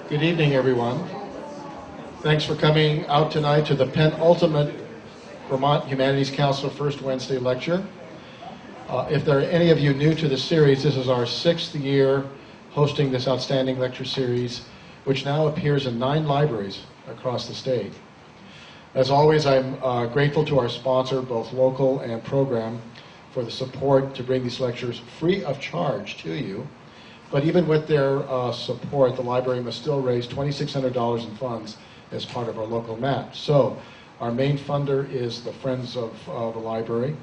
Good evening, everyone. Thanks for coming out tonight to the penultimate Vermont Humanities Council First Wednesday lecture. If there are any of you new to the series, this is our 6th year hosting this outstanding lecture series, which now appears in 9 libraries across the state. As always, I'm grateful to our sponsor, both local and program, for the support to bring these lectures free of charge to you. But even with their support, the library must still raise $2,600 in funds as part of our local match. So our main funder is the Friends of the Library.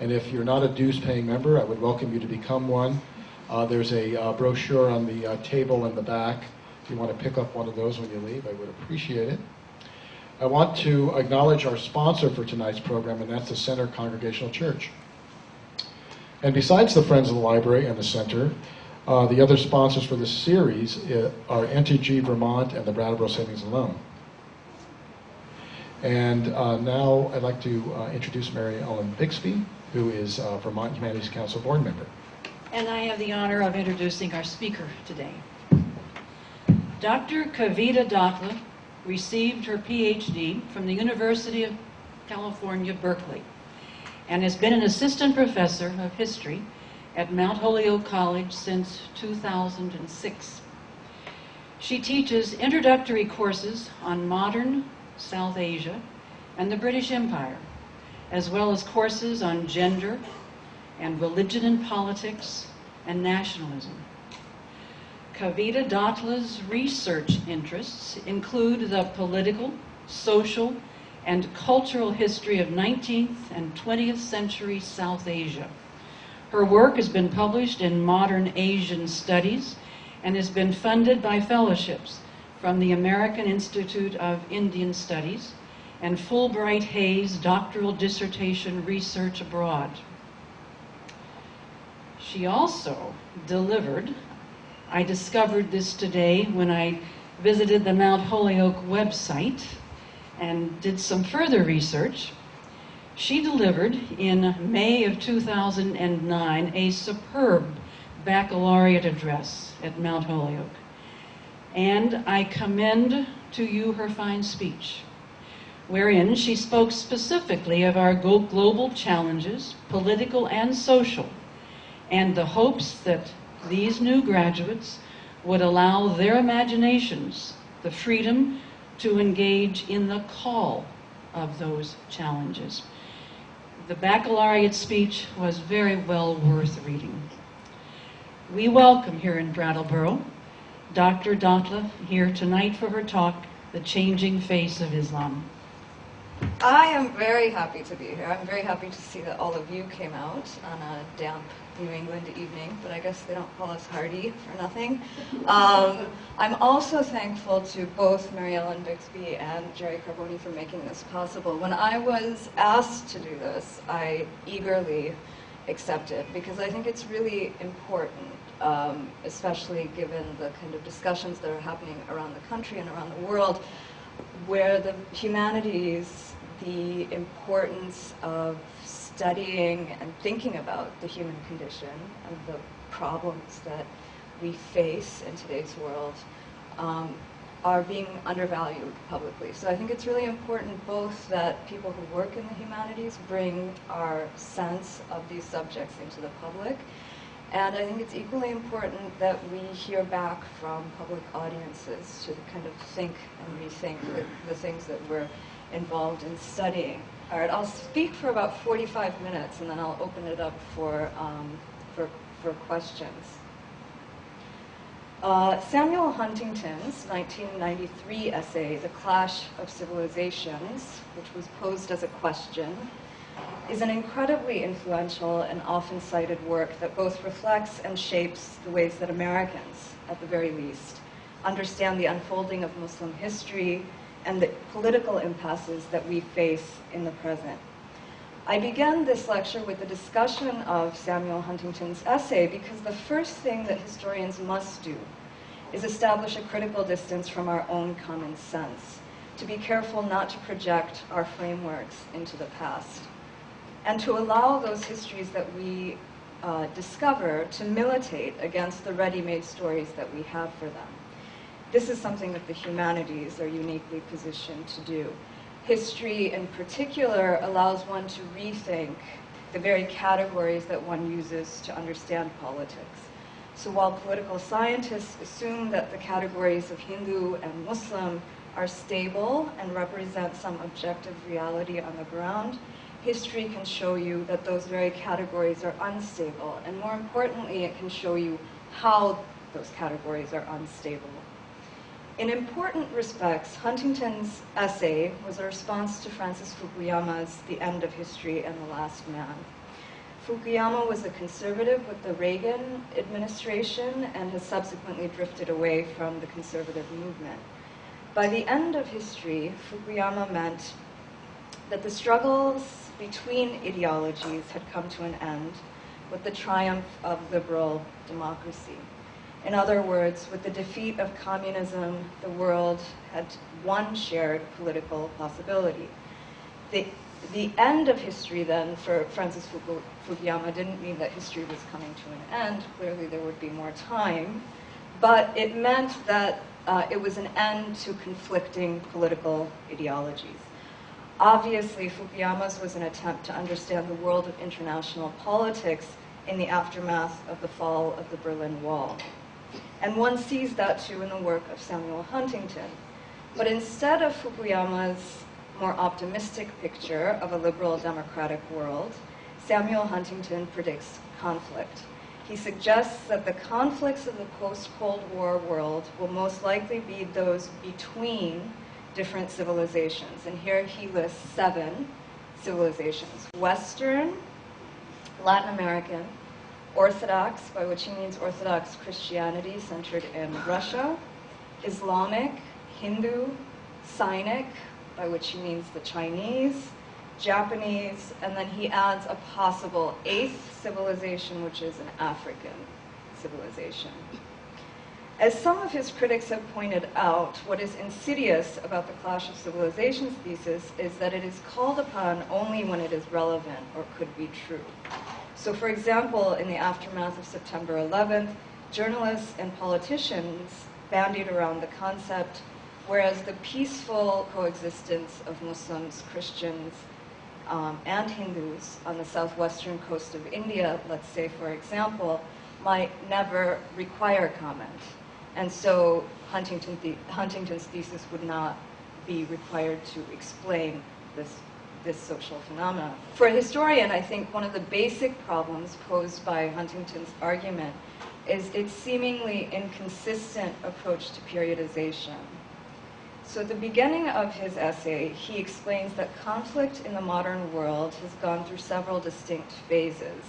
And if you're not a dues-paying member, I would welcome you to become one. There's a brochure on the table in the back. If you want to pick up one of those when you leave, I would appreciate it. I want to acknowledge our sponsor for tonight's program, and that's the Center Congregational Church. And besides the Friends of the Library and the Center, the other sponsors for this series are NTG Vermont and the Brattleboro Savings and Loan. And now I'd like to introduce Mary Ellen Bixby, who is a Vermont Humanities Council board member. And I have the honor of introducing our speaker today. Dr. Kavita Datla received her PhD from the University of California, Berkeley, and has been an assistant professor of history at Mount Holyoke College since 2006. She teaches introductory courses on modern South Asia and the British Empire, as well as courses on gender and religion and politics and nationalism. Kavita Datla's research interests include the political, social, and cultural history of 19th and 20th century South Asia. Her work has been published in Modern Asian Studies and has been funded by fellowships from the American Institute of Indian Studies and Fulbright Hayes Doctoral Dissertation Research Abroad. She also delivered, I discovered this today when I visited the Mount Holyoke website and did some further research. She delivered in May of 2009 a superb baccalaureate address at Mount Holyoke. And I commend to you her fine speech, wherein she spoke specifically of our global challenges, political and social, and the hopes that these new graduates would allow their imaginations the freedom to engage in the call of those challenges. The baccalaureate speech was very well worth reading. We welcome here in Brattleboro Dr. Datla here tonight for her talk, The Changing Face of Islam. I am very happy to be here. I'm very happy to see that all of you came out on a damp New England evening, but I guess they don't call us hardy for nothing. I'm also thankful to both Mary Ellen Bixby and Jerry Carbone for making this possible. When I was asked to do this, I eagerly accepted because I think it's really important, especially given the kind of discussions that are happening around the country and around the world, where the humanities, the importance of studying and thinking about the human condition and the problems that we face in today's world are being undervalued publicly. So I think it's really important both that people who work in the humanities bring our sense of these subjects into the public, and I think it's equally important that we hear back from public audiences to kind of think and rethink the things that we're involved in studying. All right, I'll speak for about 45 minutes and then I'll open it up for questions. Samuel Huntington's 1993 essay, The Clash of Civilizations, which was posed as a question, is an incredibly influential and often cited work that both reflects and shapes the ways that Americans, at the very least, understand the unfolding of Muslim history and the political impasses that we face in the present. I began this lecture with a discussion of Samuel Huntington's essay because the first thing that historians must do is establish a critical distance from our own common sense, to be careful not to project our frameworks into the past, and to allow those histories that we discover to militate against the ready-made stories that we have for them. This is something that the humanities are uniquely positioned to do. History in particular allows one to rethink the very categories that one uses to understand politics. So while political scientists assume that the categories of Hindu and Muslim are stable and represent some objective reality on the ground, history can show you that those very categories are unstable, and more importantly, it can show you how those categories are unstable. In important respects, Huntington's essay was a response to Francis Fukuyama's The End of History and the Last Man. Fukuyama was a conservative with the Reagan administration and has subsequently drifted away from the conservative movement. By the end of history, Fukuyama meant that the struggles between ideologies had come to an end with the triumph of liberal democracy. In other words, with the defeat of communism, the world had one shared political possibility. The end of history then for Francis Fukuyama didn't mean that history was coming to an end. Clearly there would be more time, but it meant that it was an end to conflicting political ideologies. Obviously, Fukuyama's was an attempt to understand the world of international politics in the aftermath of the fall of the Berlin Wall. And one sees that too in the work of Samuel Huntington. But instead of Fukuyama's more optimistic picture of a liberal democratic world, Samuel Huntington predicts conflict. He suggests that the conflicts of the post-Cold War world will most likely be those between different civilizations. And here he lists 7 civilizations: Western, Latin American, Orthodox, by which he means Orthodox Christianity centered in Russia, Islamic, Hindu, Sinic, by which he means the Chinese, Japanese, and then he adds a possible 8th civilization, which is an African civilization. As some of his critics have pointed out, what is insidious about the Clash of Civilizations thesis is that it is called upon only when it is relevant or could be true. So for example, in the aftermath of September 11th, journalists and politicians bandied around the concept, whereas the peaceful coexistence of Muslims, Christians, and Hindus on the southwestern coast of India, let's say for example, might never require comment. And so Huntington's thesis would not be required to explain this social phenomenon. For a historian, I think one of the basic problems posed by Huntington's argument is its seemingly inconsistent approach to periodization. So at the beginning of his essay, he explains that conflict in the modern world has gone through several distinct phases.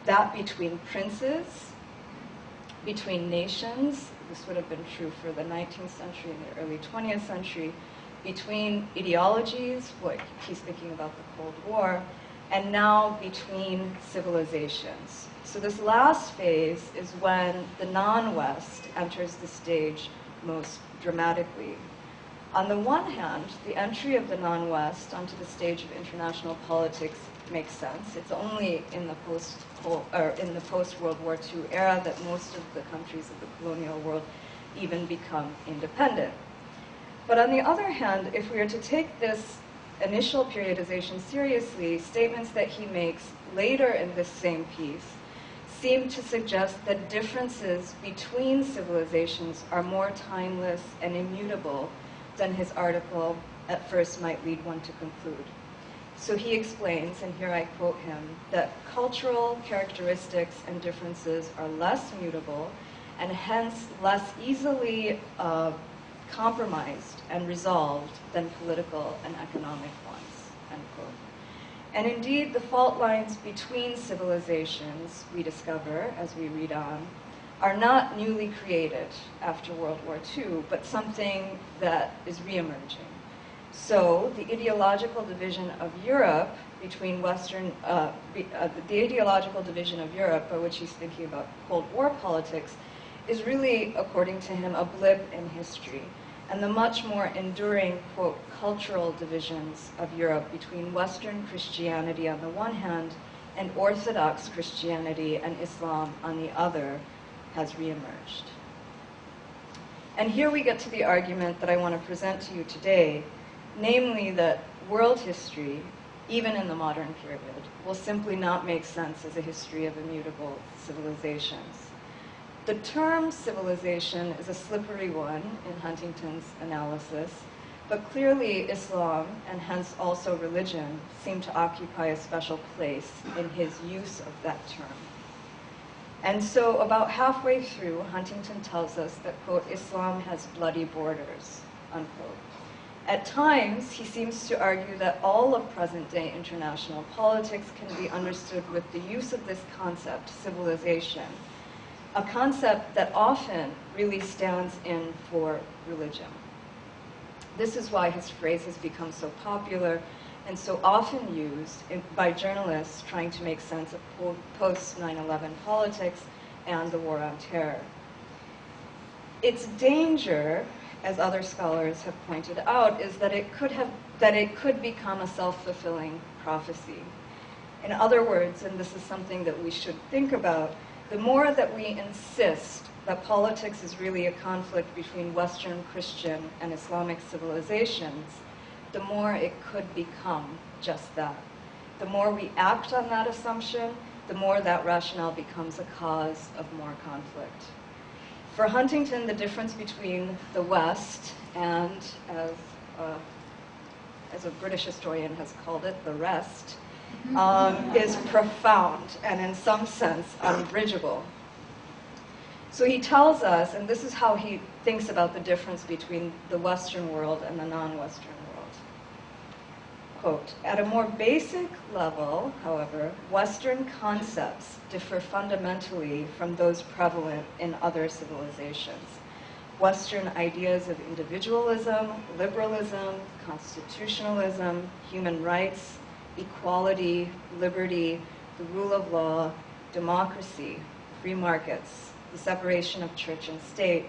That between princes, between nations, this would have been true for the 19th century and the early 20th century, between ideologies, what he's thinking about the Cold War, and now between civilizations. So this last phase is when the non-West enters the stage most dramatically. On the one hand, the entry of the non-West onto the stage of international politics makes sense. It's only in the post-World War II era that most of the countries of the colonial world even become independent. But on the other hand, if we are to take this initial periodization seriously, statements that he makes later in this same piece seem to suggest that differences between civilizations are more timeless and immutable than his article at first might lead one to conclude. So he explains, and here I quote him, that cultural characteristics and differences are less mutable and hence less easily compromised and resolved than political and economic ones, end quote. And indeed, the fault lines between civilizations, we discover as we read on, are not newly created after World War II, but something that is reemerging. So the ideological division of Europe between the ideological division of Europe, by which he's thinking about Cold War politics, is really, according to him, a blip in history. And the much more enduring, quote, cultural divisions of Europe between Western Christianity on the one hand and Orthodox Christianity and Islam on the other has reemerged. And here we get to the argument that I want to present to you today, namely that world history, even in the modern period, will simply not make sense as a history of immutable civilizations. The term civilization is a slippery one in Huntington's analysis, but clearly Islam, and hence also religion, seem to occupy a special place in his use of that term. And so about halfway through, Huntington tells us that, quote, Islam has bloody borders, unquote. At times, he seems to argue that all of present-day international politics can be understood with the use of this concept, civilization, a concept that often really stands in for religion. This is why his phrase has become so popular and so often used by journalists trying to make sense of post-9/11 politics and the war on terror. Its danger, as other scholars have pointed out, is that it could become a self-fulfilling prophecy. In other words, and this is something that we should think about, the more that we insist that politics is really a conflict between Western Christian and Islamic civilizations, the more it could become just that. The more we act on that assumption, the more that rationale becomes a cause of more conflict. For Huntington, the difference between the West and, as a British historian has called it, the rest, is profound and in some sense unbridgeable. So he tells us, and this is how he thinks about the difference between the Western world and the non-Western world. Quote, at a more basic level, however, Western concepts differ fundamentally from those prevalent in other civilizations. Western ideas of individualism, liberalism, constitutionalism, human rights, equality, liberty, the rule of law, democracy, free markets, the separation of church and state,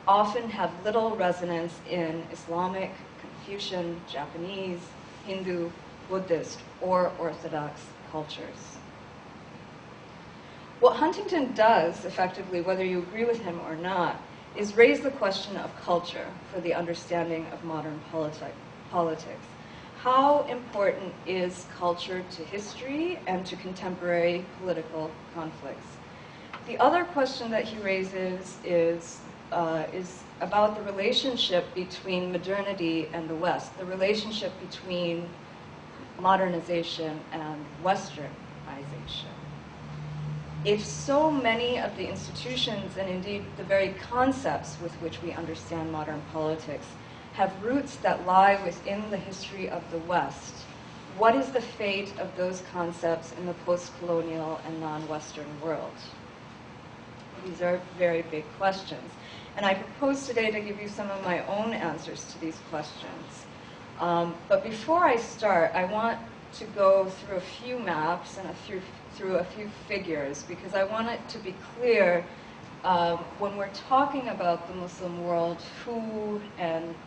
often have little resonance in Islamic, Confucian, Japanese, Hindu, Buddhist, or Orthodox cultures. What Huntington does, effectively, whether you agree with him or not, is raise the question of culture for the understanding of modern politics. How important is culture to history and to contemporary political conflicts? The other question that he raises is about the relationship between modernity and the West, the relationship between modernization and westernization. If so many of the institutions, and indeed the very concepts with which we understand modern politics, have roots that lie within the history of the West, what is the fate of those concepts in the post-colonial and non-Western world? These are very big questions. And I propose today to give you some of my own answers to these questions. But before I start, I want to go through a few maps and through a few figures, because I want it to be clear when we're talking about the Muslim world, who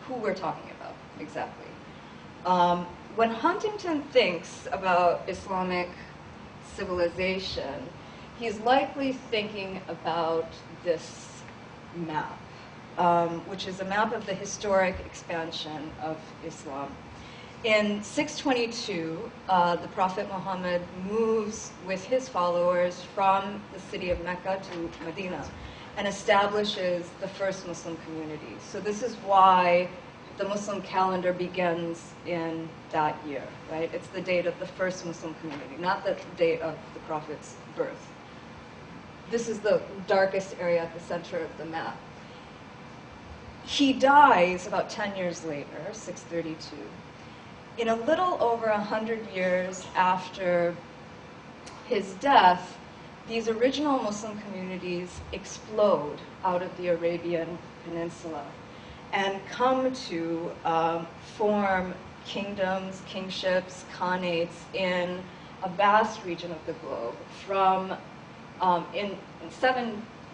we're talking about exactly. When Huntington thinks about Islamic civilization, he's likely thinking about this map, which is a map of the historic expansion of Islam. In 622, the Prophet Muhammad moves with his followers from the city of Mecca to Medina and establishes the first Muslim community. So this is why the Muslim calendar begins in that year, right? It's the date of the first Muslim community, not the date of the Prophet's birth. This is the darkest area at the center of the map. He dies about 10 years later, 632. In a little over 100 years after his death, these original Muslim communities explode out of the Arabian Peninsula and come to form kingdoms, kingships, khanates in a vast region of the globe. From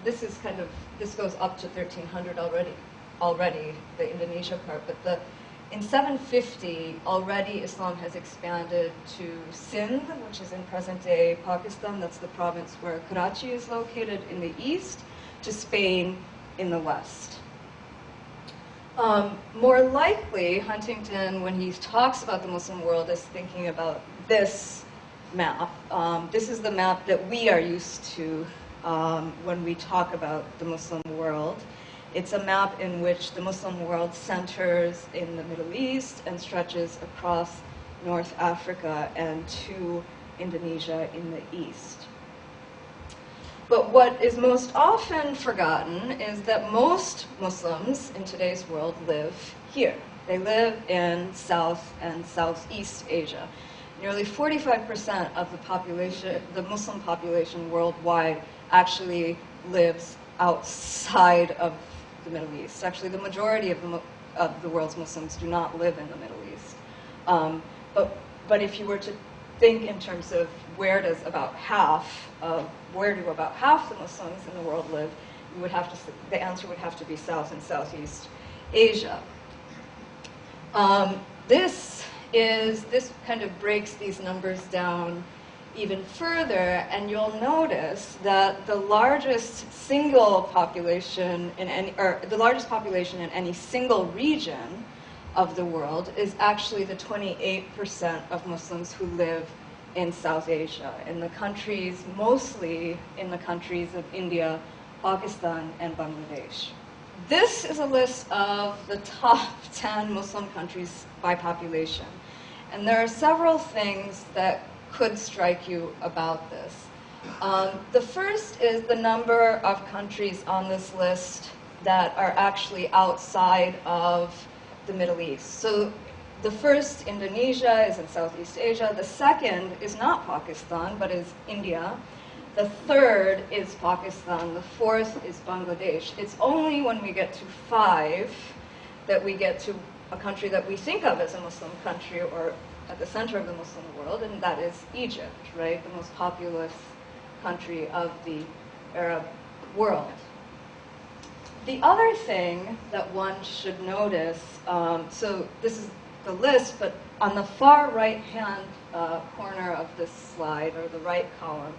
this goes up to 1300 already, the Indonesia part, but in 750, already Islam has expanded to Sindh, which is in present-day Pakistan. That's the province where Karachi is located in the east, to Spain in the west. More likely, Huntington, when he talks about the Muslim world, is thinking about this map. This is the map that we are used to when we talk about the Muslim world. It's a map in which the Muslim world centers in the Middle East and stretches across North Africa and to Indonesia in the east. But what is most often forgotten is that most Muslims in today's world live here. They live in South and Southeast Asia. Nearly 45% of the population, the Muslim population worldwide, actually lives outside of the Middle East. Actually, the majority of the world's Muslims do not live in the Middle East. But if you were to think in terms of where do about half the Muslims in the world live, you would have to, the answer would have to be South and Southeast Asia. This kind of breaks these numbers down even further, and you'll notice that the largest single population in any, or the largest population in any single region of the world is actually the 28% of Muslims who live in South Asia, in the countries, mostly in the countries of India, Pakistan, and Bangladesh. This is a list of the top 10 Muslim countries by population. And there are several things that could strike you about this. The first is the number of countries on this list that are actually outside of the Middle East. So the first, Indonesia, is in Southeast Asia. The second is not Pakistan, but is India. The third is Pakistan. The fourth is Bangladesh. It's only when we get to 5 that we get to a country that we think of as a Muslim country or at the center of the Muslim world, and that is Egypt, right? The most populous country of the Arab world. The other thing that one should notice, so this is the list, but on the far right-hand corner of this slide, or the right column,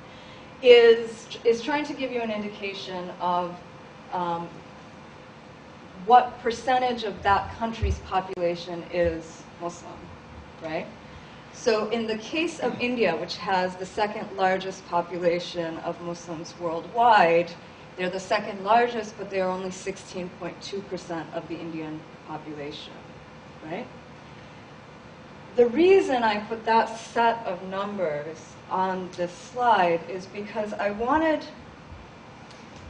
is trying to give you an indication of what percentage of that country's population is Muslim, right? So in the case of India, which has the second largest population of Muslims worldwide, they're the second largest, but they're only 16.2% of the Indian population, right? The reason I put that set of numbers on this slide is because I wanted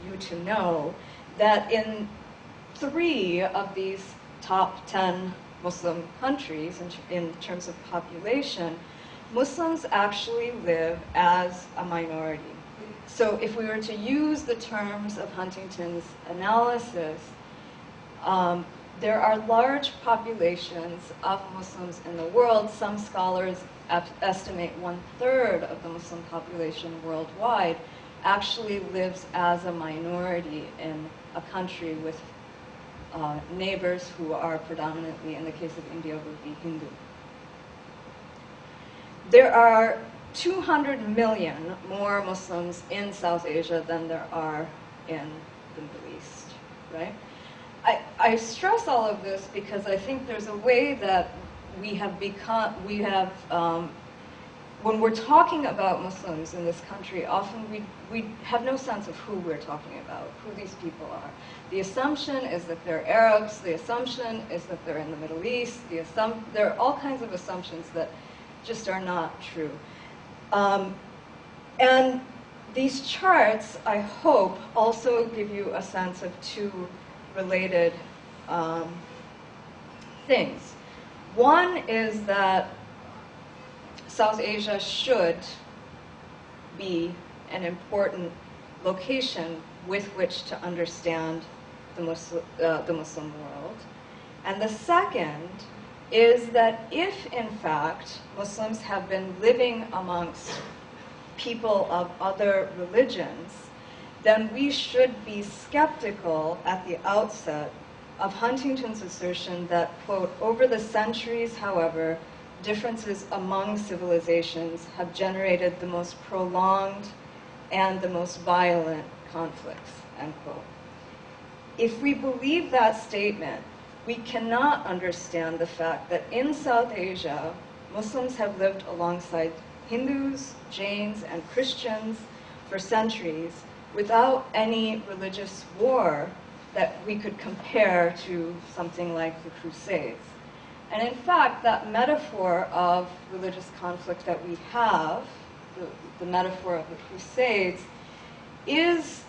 you to know that in 3 of these top 10 Muslim countries, in terms of population, Muslims actually live as a minority. So if we were to use the terms of Huntington's analysis, there are large populations of Muslims in the world. Some scholars estimate 1/3 of the Muslim population worldwide actually lives as a minority in a country with neighbors who are predominantly, in the case of India, would be Hindu. There are 200 million more Muslims in South Asia than there are in the Middle East, right? I stress all of this because I think there's a way that when we're talking about Muslims in this country, often we have no sense of who we're talking about, who these people are. The assumption is that they're Arabs. The assumption is that they're in the Middle East. There are all kinds of assumptions that just are not true. And these charts, I hope, also give you a sense of 2 related things. One is that South Asia should be an important location with which to understand the Muslim world. And the second is that if, in fact, Muslims have been living amongst people of other religions, then we should be skeptical at the outset of Huntington's assertion that, quote, over the centuries, however, differences among civilizations have generated the most prolonged and the most violent conflicts, end quote. If we believe that statement, we cannot understand the fact that in South Asia, Muslims have lived alongside Hindus, Jains, and Christians for centuries without any religious war that we could compare to something like the Crusades. And in fact, that metaphor of religious conflict that we have, the metaphor of the Crusades, is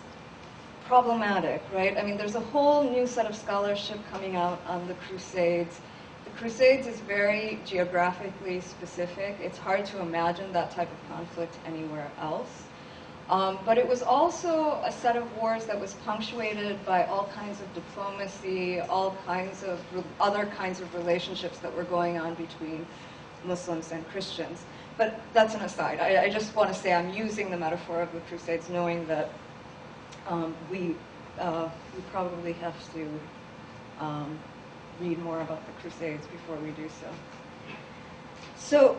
problematic, right? I mean, there's a whole new set of scholarship coming out on the Crusades. The Crusades is very geographically specific. It's hard to imagine that type of conflict anywhere else. But it was also a set of wars that was punctuated by all kinds of diplomacy, all kinds of other kinds of relationships that were going on between Muslims and Christians. But that's an aside. I just want to say I'm using the metaphor of the Crusades, knowing that we probably have to read more about the Crusades before we do so. So,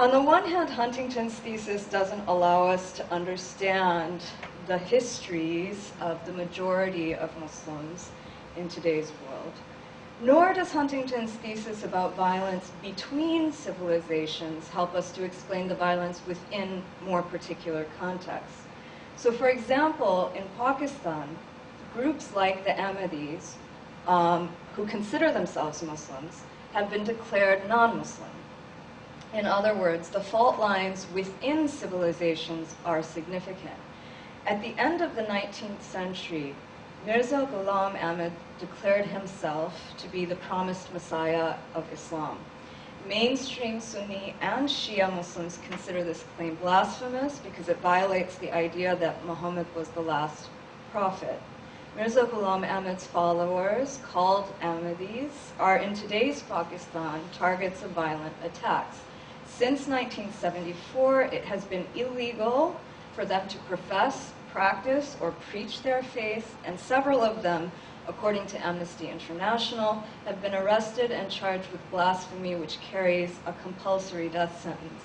on the one hand, Huntington's thesis doesn't allow us to understand the histories of the majority of Muslims in today's world, nor does Huntington's thesis about violence between civilizations help us to explain the violence within more particular contexts. So, for example, in Pakistan, groups like the Ahmadis, who consider themselves Muslims, have been declared non-Muslim. In other words, the fault lines within civilizations are significant. At the end of the 19th century, Mirza Ghulam Ahmad declared himself to be the promised Messiah of Islam. Mainstream Sunni and Shia Muslims consider this claim blasphemous because it violates the idea that Muhammad was the last prophet. Mirza Ghulam Ahmad's followers, called Ahmadis, are in today's Pakistan targets of violent attacks. Since 1974, it has been illegal for them to profess, practice, or preach their faith, and several of them, according to Amnesty International, have been arrested and charged with blasphemy, which carries a compulsory death sentence.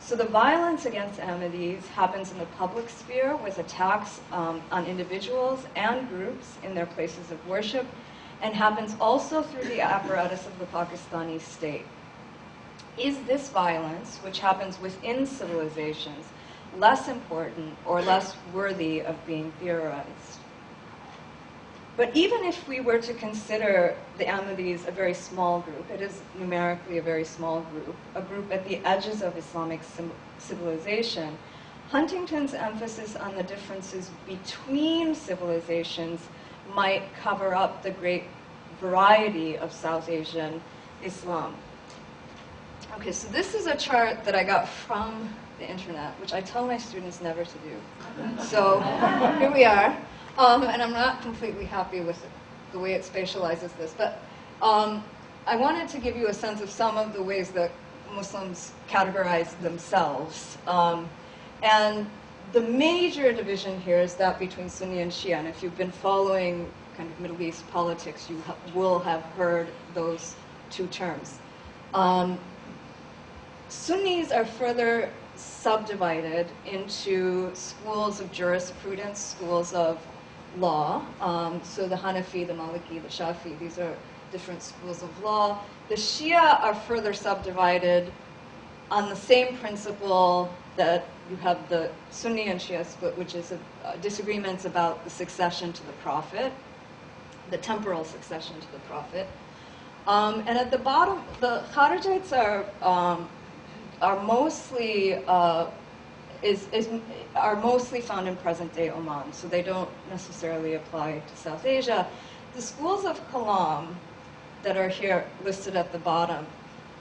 So the violence against Ahmadis happens in the public sphere with attacks on individuals and groups in their places of worship, and happens also through the apparatus of the Pakistani state. Is this violence, which happens within civilizations, less important or less worthy of being theorized? But even if we were to consider the Ahmadis a very small group, it is numerically a very small group, a group at the edges of Islamic civilization, Huntington's emphasis on the differences between civilizations might cover up the great variety of South Asian Islam. Okay, so this is a chart that I got from the internet, which I tell my students never to do. So here we are. And I'm not completely happy with the way it spatializes this, but I wanted to give you a sense of some of the ways that Muslims categorize themselves. And the major division here is that between Sunni and Shia. And if you've been following kind of Middle East politics, you will have heard those two terms. Sunnis are further subdivided into schools of jurisprudence, schools of law. So the Hanafi, the Maliki, the Shafi, these are different schools of law. The Shia are further subdivided on the same principle that you have the Sunni and Shia split, which is disagreements about the succession to the Prophet, the temporal succession to the Prophet. And at the bottom, the Kharijites are mostly found in present-day Oman, so they don't necessarily apply to South Asia. The schools of Kalam that are here listed at the bottom,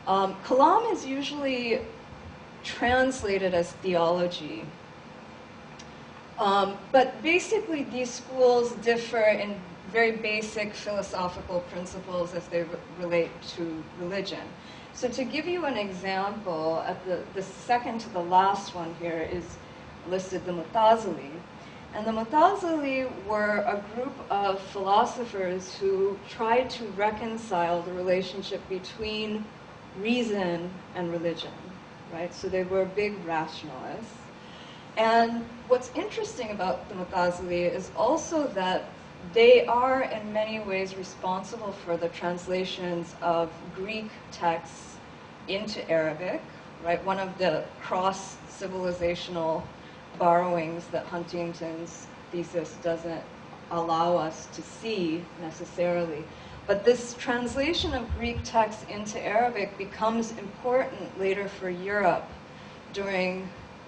Kalam is usually translated as theology. But basically, these schools differ in very basic philosophical principles as they relate to religion. So to give you an example, at the second to the last one here is listed the Mu'tazili. And the Mu'tazili were a group of philosophers who tried to reconcile the relationship between reason and religion, right? So they were big rationalists. And what's interesting about the Mu'tazili is also that They are in many ways responsible for the translations of Greek texts into Arabic, right? One of the cross-civilizational borrowings that Huntington's thesis doesn't allow us to see necessarily. But this translation of Greek texts into Arabic becomes important later for Europe during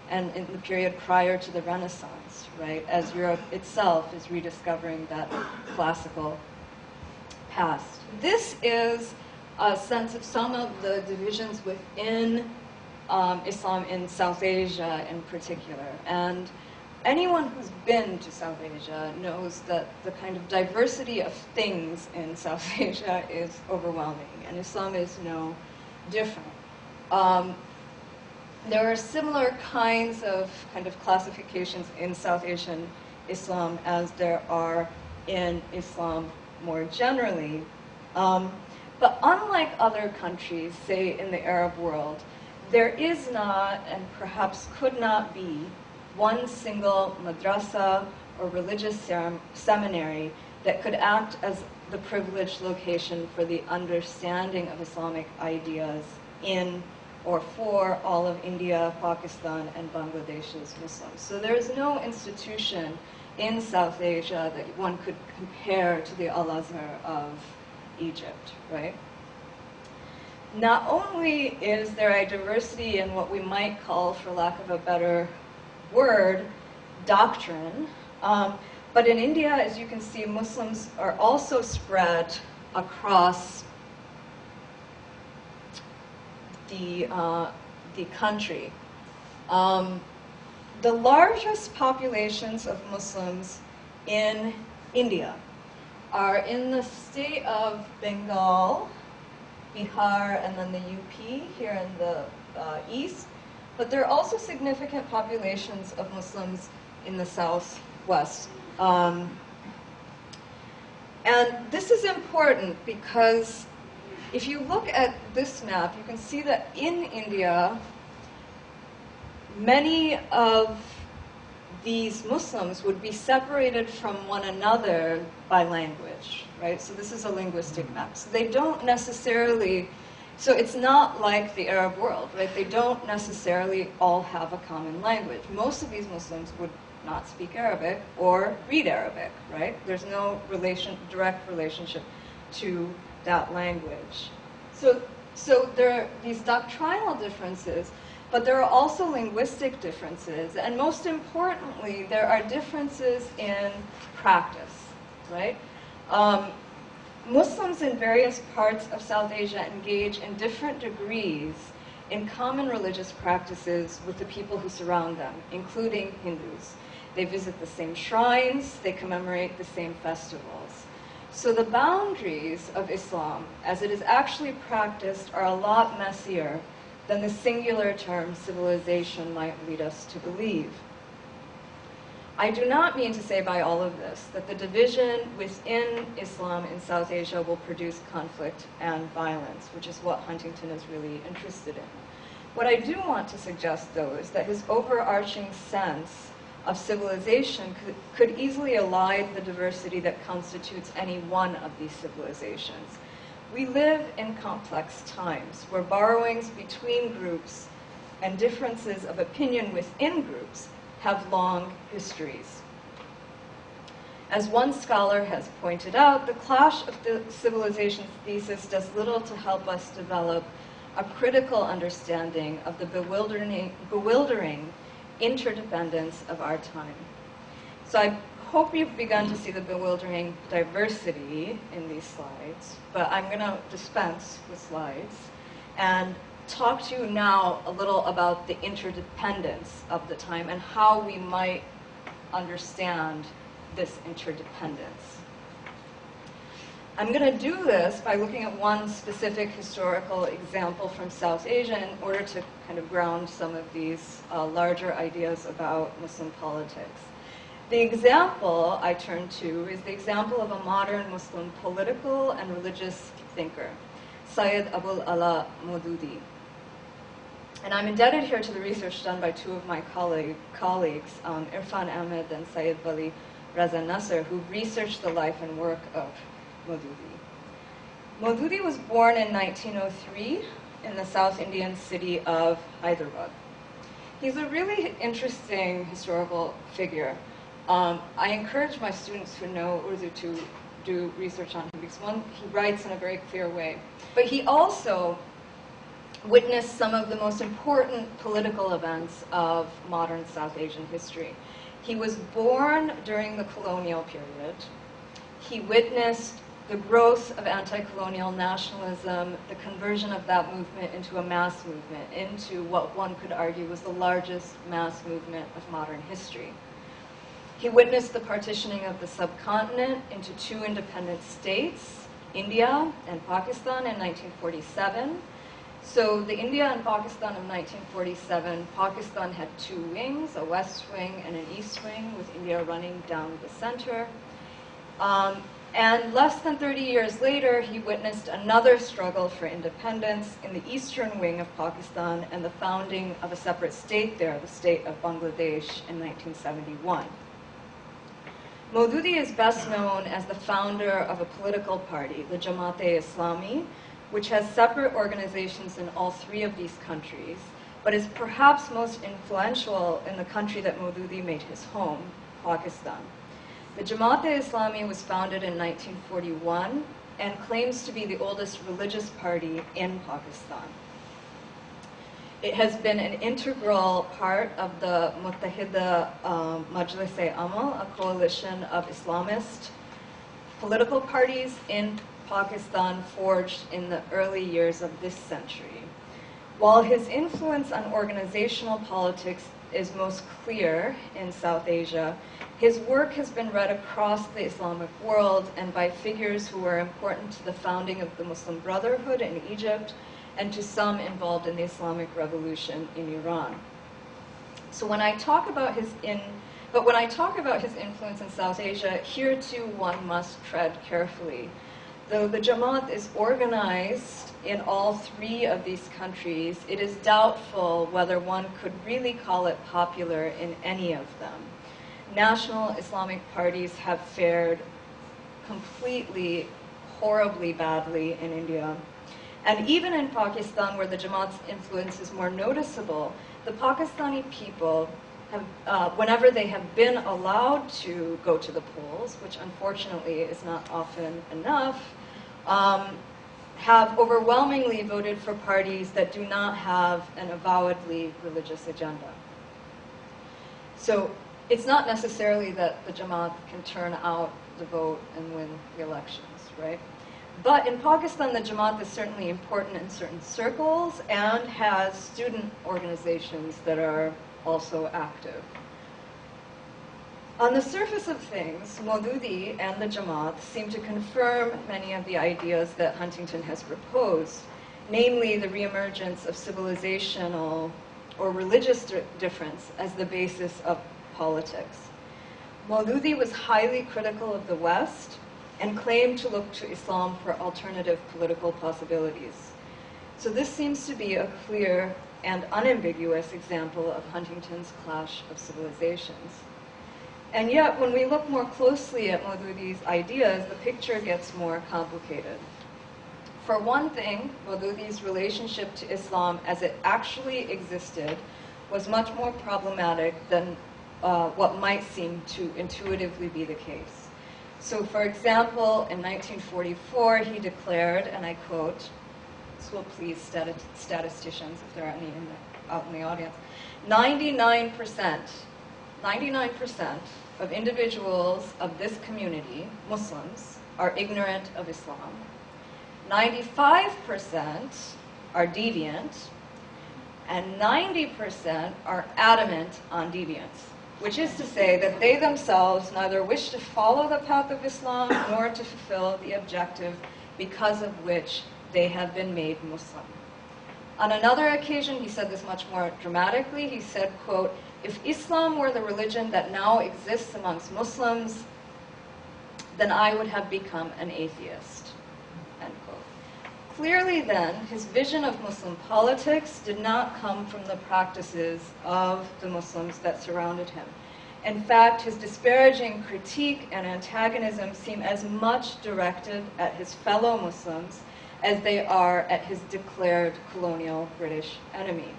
and in the period prior to the Renaissance, right? As Europe itself is rediscovering that classical past. This is a sense of some of the divisions within Islam in South Asia in particular. And anyone who's been to South Asia knows that the kind of diversity of things in South Asia is overwhelming, and Islam is no different. There are similar kinds of classifications in South Asian Islam as there are in Islam more generally. But unlike other countries, say in the Arab world, there is not, and perhaps could not be, one single madrasa or religious seminary that could act as the privileged location for the understanding of Islamic ideas in or for all of India, Pakistan, and Bangladesh's Muslims. So there is no institution in South Asia that one could compare to the Al-Azhar of Egypt, right? Not only is there a diversity in what we might call, for lack of a better word, doctrine, but in India, as you can see, Muslims are also spread across the country. The largest populations of Muslims in India are in the state of Bengal, Bihar, and then the UP here in the east. But there are also significant populations of Muslims in the southwest. And this is important because if you look at this map, you can see that in India, many of these Muslims would be separated from one another by language, right? So this is a linguistic map. So they don't necessarily, so it's not like the Arab world, right? They don't necessarily all have a common language. Most of these Muslims would not speak Arabic or read Arabic, right? There's no direct relationship to that language. So there are these doctrinal differences, but there are also linguistic differences, and most importantly, there are differences in practice, right? Muslims in various parts of South Asia engage in different degrees in common religious practices with the people who surround them, including Hindus. They visit the same shrines, they commemorate the same festivals. So the boundaries of Islam, as it is actually practiced, are a lot messier than the singular term civilization might lead us to believe. I do not mean to say by all of this that the division within Islam in South Asia will produce conflict and violence, which is what Huntington is really interested in. What I do want to suggest, though, is that his overarching sense of civilization could easily elide the diversity that constitutes any one of these civilizations. We live in complex times where borrowings between groups and differences of opinion within groups have long histories. As one scholar has pointed out, the clash of the civilizations thesis does little to help us develop a critical understanding of the bewildering interdependence of our time. So I hope you've begun to see the bewildering diversity in these slides, but I'm going to dispense with slides and talk to you now a little about the interdependence of the time and how we might understand this interdependence. I'm going to do this by looking at one specific historical example from South Asia in order to kind of ground some of these larger ideas about Muslim politics. The example I turn to is the example of a modern Muslim political and religious thinker, Syed Abul Ala Maududi. And I'm indebted here to the research done by two of my colleagues, Irfan Ahmed and Syed Wali Reza Nasser, who researched the life and work of Maududi. Maududi was born in 1903 in the South Indian city of Hyderabad. He's a really interesting historical figure. I encourage my students who know Urdu to do research on him because one, he writes in a very clear way, but he also witnessed some of the most important political events of modern South Asian history. He was born during the colonial period. He witnessed the growth of anti-colonial nationalism, the conversion of that movement into a mass movement, into what one could argue was the largest mass movement of modern history. He witnessed the partitioning of the subcontinent into two independent states, India and Pakistan, in 1947. So the India and Pakistan of 1947, Pakistan had two wings, a west wing and an east wing, with India running down the center. And less than 30 years later, he witnessed another struggle for independence in the eastern wing of Pakistan and the founding of a separate state there, the state of Bangladesh, in 1971. Maududi is best known as the founder of a political party, the Jamaat-e-Islami, which has separate organizations in all three of these countries, but is perhaps most influential in the country that Maududi made his home, Pakistan. The Jamaat-e-Islami was founded in 1941 and claims to be the oldest religious party in Pakistan. It has been an integral part of the Muttahida Majlis-e-Amal, a coalition of Islamist political parties in Pakistan forged in the early years of this century. While his influence on organizational politics is most clear in South Asia, his work has been read across the Islamic world and by figures who were important to the founding of the Muslim Brotherhood in Egypt and to some involved in the Islamic Revolution in Iran. So when I talk about his influence in South Asia, here too one must tread carefully. Though the Jamaat is organized in all three of these countries, it is doubtful whether one could really call it popular in any of them. National Islamic parties have fared completely, horribly badly in India. And even in Pakistan, where the Jamaat's influence is more noticeable, the Pakistani people have, whenever they have been allowed to go to the polls, which unfortunately is not often enough, have overwhelmingly voted for parties that do not have an avowedly religious agenda. So it's not necessarily that the Jamaat can turn out the vote and win the elections, right? But in Pakistan, the Jamaat is certainly important in certain circles and has student organizations that are also active. On the surface of things, Maududi and the Jamaat seem to confirm many of the ideas that Huntington has proposed, namely the reemergence of civilizational or religious difference as the basis of politics. Maududi was highly critical of the West and claimed to look to Islam for alternative political possibilities. So this seems to be a clear and unambiguous example of Huntington's clash of civilizations. And yet, when we look more closely at Maududi's ideas, the picture gets more complicated. For one thing, Maududi's relationship to Islam as it actually existed was much more problematic than what might seem to intuitively be the case. So, for example, in 1944, he declared, and I quote, this will please statisticians if there are any out in the audience, 99% of individuals of this community, Muslims, are ignorant of Islam. 95% are deviant, and 90% are adamant on deviance, which is to say that they themselves neither wish to follow the path of Islam nor to fulfill the objective because of which they have been made Muslim. On another occasion, he said this much more dramatically. He said, quote, "If Islam were the religion that now exists amongst Muslims, then I would have become an atheist." End quote. Clearly then, his vision of Muslim politics did not come from the practices of the Muslims that surrounded him. In fact, his disparaging critique and antagonism seem as much directed at his fellow Muslims as they are at his declared colonial British enemy.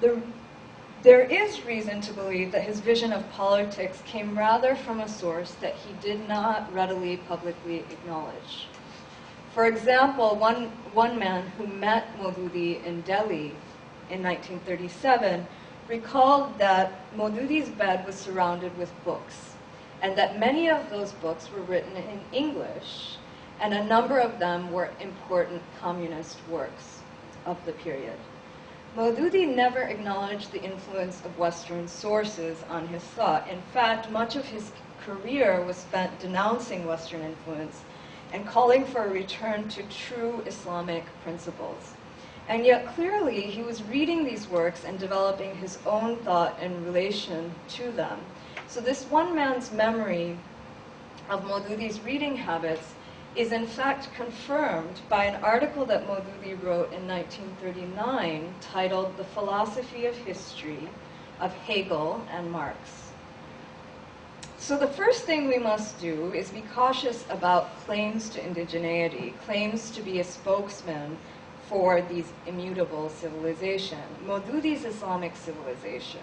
There is reason to believe that his vision of politics came rather from a source that he did not readily publicly acknowledge. For example, one man who met Maududi in Delhi in 1937 recalled that Maududi's bed was surrounded with books, and that many of those books were written in English, and a number of them were important communist works of the period. Maududi never acknowledged the influence of Western sources on his thought. In fact, much of his career was spent denouncing Western influence and calling for a return to true Islamic principles. And yet clearly he was reading these works and developing his own thought in relation to them. So this one man's memory of Maududi's reading habits is in fact confirmed by an article that Maududi wrote in 1939 titled "The Philosophy of History of Hegel and Marx." So the first thing we must do is be cautious about claims to indigeneity, claims to be a spokesman for these immutable civilization. Maududi's Islamic civilization,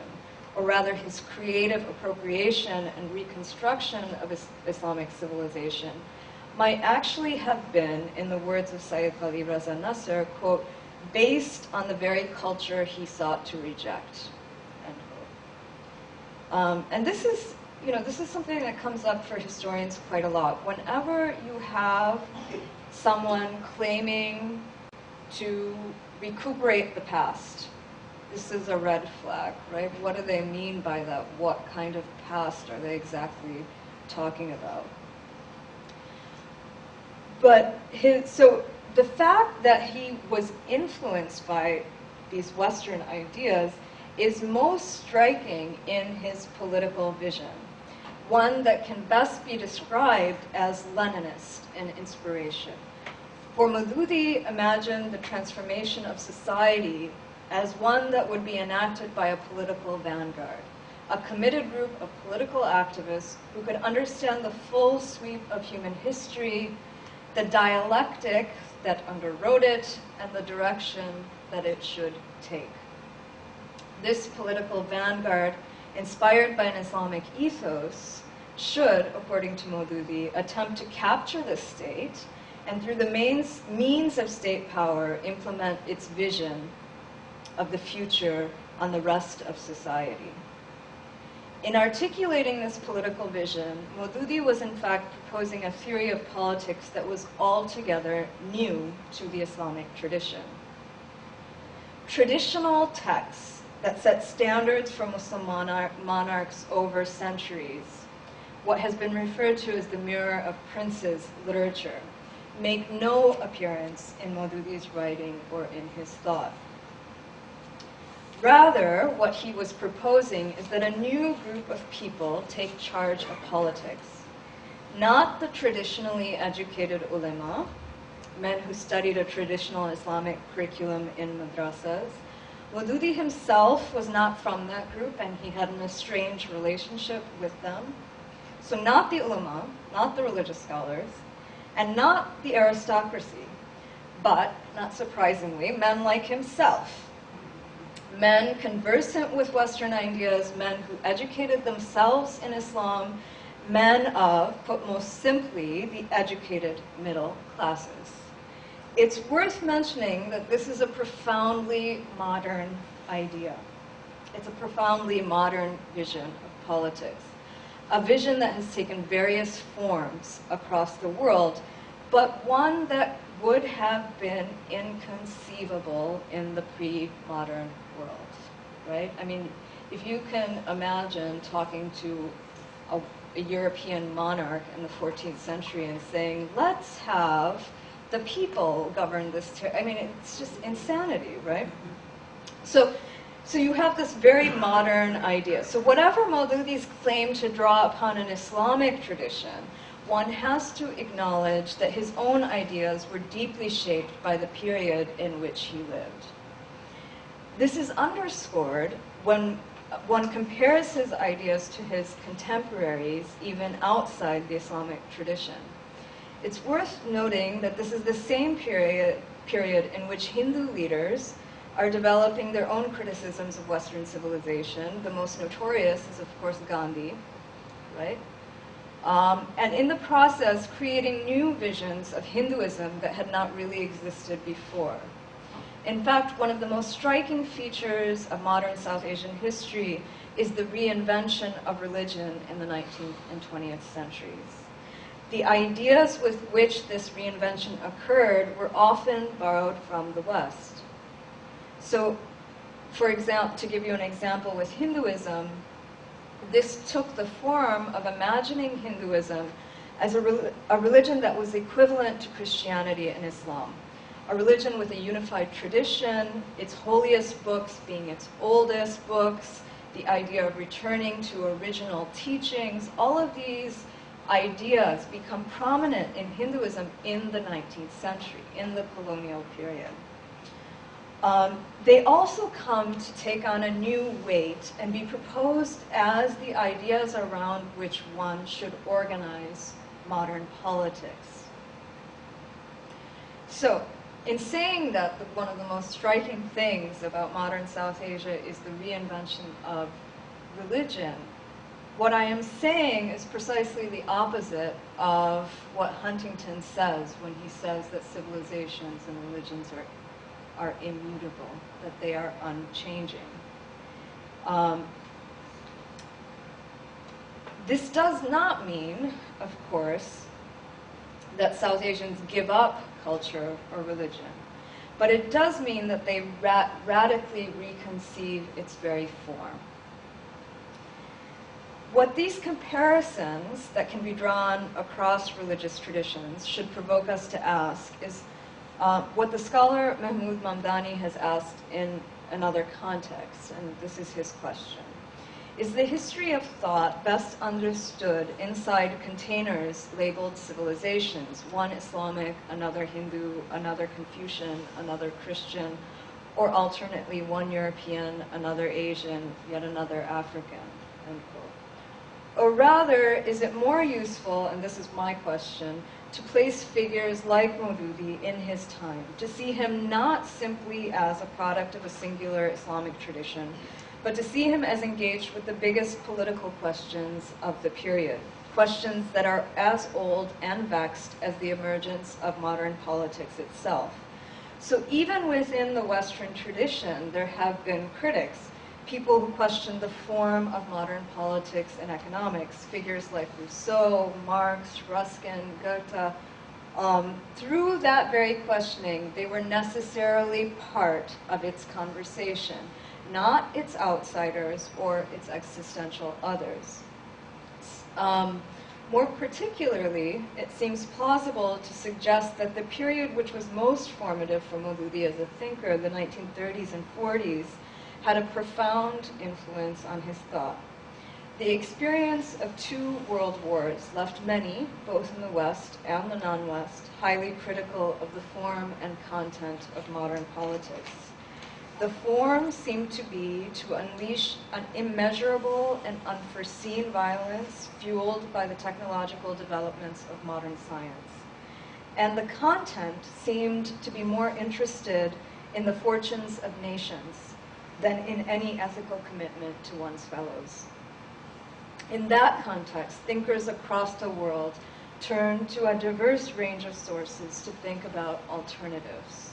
or rather his creative appropriation and reconstruction of Islamic civilization, might actually have been, in the words of Sayyid Khalid Reza Nasser, quote, based on the very culture he sought to reject, end quote. And this is something that comes up for historians quite a lot. Whenever you have someone claiming to recuperate the past, this is a red flag, right? What do they mean by that? What kind of past are they exactly talking about? But so the fact that he was influenced by these Western ideas is most striking in his political vision, one that can best be described as Leninist in inspiration. For Maududi imagined the transformation of society as one that would be enacted by a political vanguard, a committed group of political activists who could understand the full sweep of human history, the dialectic that underwrote it, and the direction that it should take. This political vanguard, inspired by an Islamic ethos, should, according to Maududi, attempt to capture the state and through the means of state power implement its vision of the future on the rest of society. In articulating this political vision, Maududi was in fact proposing a theory of politics that was altogether new to the Islamic tradition. Traditional texts that set standards for Muslim monarchs over centuries, what has been referred to as the Mirror of Princes literature, make no appearance in Maududi's writing or in his thought. Rather, what he was proposing is that a new group of people take charge of politics. Not the traditionally educated ulema, men who studied a traditional Islamic curriculum in madrasas. Maududi himself was not from that group, and he had an estranged relationship with them. So not the ulama, not the religious scholars, and not the aristocracy, but, not surprisingly, men like himself. Men conversant with Western ideas, men who educated themselves in Islam, men of, put most simply, the educated middle classes. It's worth mentioning that this is a profoundly modern idea. It's a profoundly modern vision of politics, a vision that has taken various forms across the world, but one that would have been inconceivable in the pre-modern world, right? I mean, if you can imagine talking to a European monarch in the 14th century and saying, let's have the people govern this I mean, it's just insanity, right? So you have this very modern idea. So whatever Maududi's claim to draw upon an Islamic tradition, one has to acknowledge that his own ideas were deeply shaped by the period in which he lived. This is underscored when one compares his ideas to his contemporaries, even outside the Islamic tradition. It's worth noting that this is the same period in which Hindu leaders are developing their own criticisms of Western civilization. The most notorious is, of course, Gandhi, right? And in the process, creating new visions of Hinduism that had not really existed before. In fact, one of the most striking features of modern South Asian history is the reinvention of religion in the 19th and 20th centuries. The ideas with which this reinvention occurred were often borrowed from the West. So, for example, to give you an example with Hinduism, this took the form of imagining Hinduism as a religion that was equivalent to Christianity and Islam. A religion with a unified tradition, its holiest books being its oldest books, the idea of returning to original teachings, all of these ideas become prominent in Hinduism in the 19th century, in the colonial period. They also come to take on a new weight and be proposed as the ideas around which one should organize modern politics. So, in saying that one of the most striking things about modern South Asia is the reinvention of religion, what I am saying is precisely the opposite of what Huntington says when he says that civilizations and religions are immutable, that they are unchanging. This does not mean, of course, that South Asians give up culture or religion, but it does mean that they radically reconceive its very form. What these comparisons that can be drawn across religious traditions should provoke us to ask is what the scholar Mahmoud Mamdani has asked in another context, and this is his question. Is the history of thought best understood inside containers labeled civilizations, one Islamic, another Hindu, another Confucian, another Christian, or alternately one European, another Asian, yet another African, end quote? Or rather, is it more useful, and this is my question, to place figures like Maududi in his time, to see him not simply as a product of a singular Islamic tradition, but to see him as engaged with the biggest political questions of the period, questions that are as old and vexed as the emergence of modern politics itself. So even within the Western tradition, there have been critics, people who question the form of modern politics and economics, figures like Rousseau, Marx, Ruskin, Goethe. Through that very questioning, they were necessarily part of its conversation, not its outsiders or its existential others. More particularly, it seems plausible to suggest that the period which was most formative for Maududi as a thinker, the 1930s and 40s, had a profound influence on his thought. The experience of 2 world wars left many, both in the West and the non-West, highly critical of the form and content of modern politics. The form seemed to be to unleash an immeasurable and unforeseen violence fueled by the technological developments of modern science. And the content seemed to be more interested in the fortunes of nations than in any ethical commitment to one's fellows. In that context, thinkers across the world turned to a diverse range of sources to think about alternatives.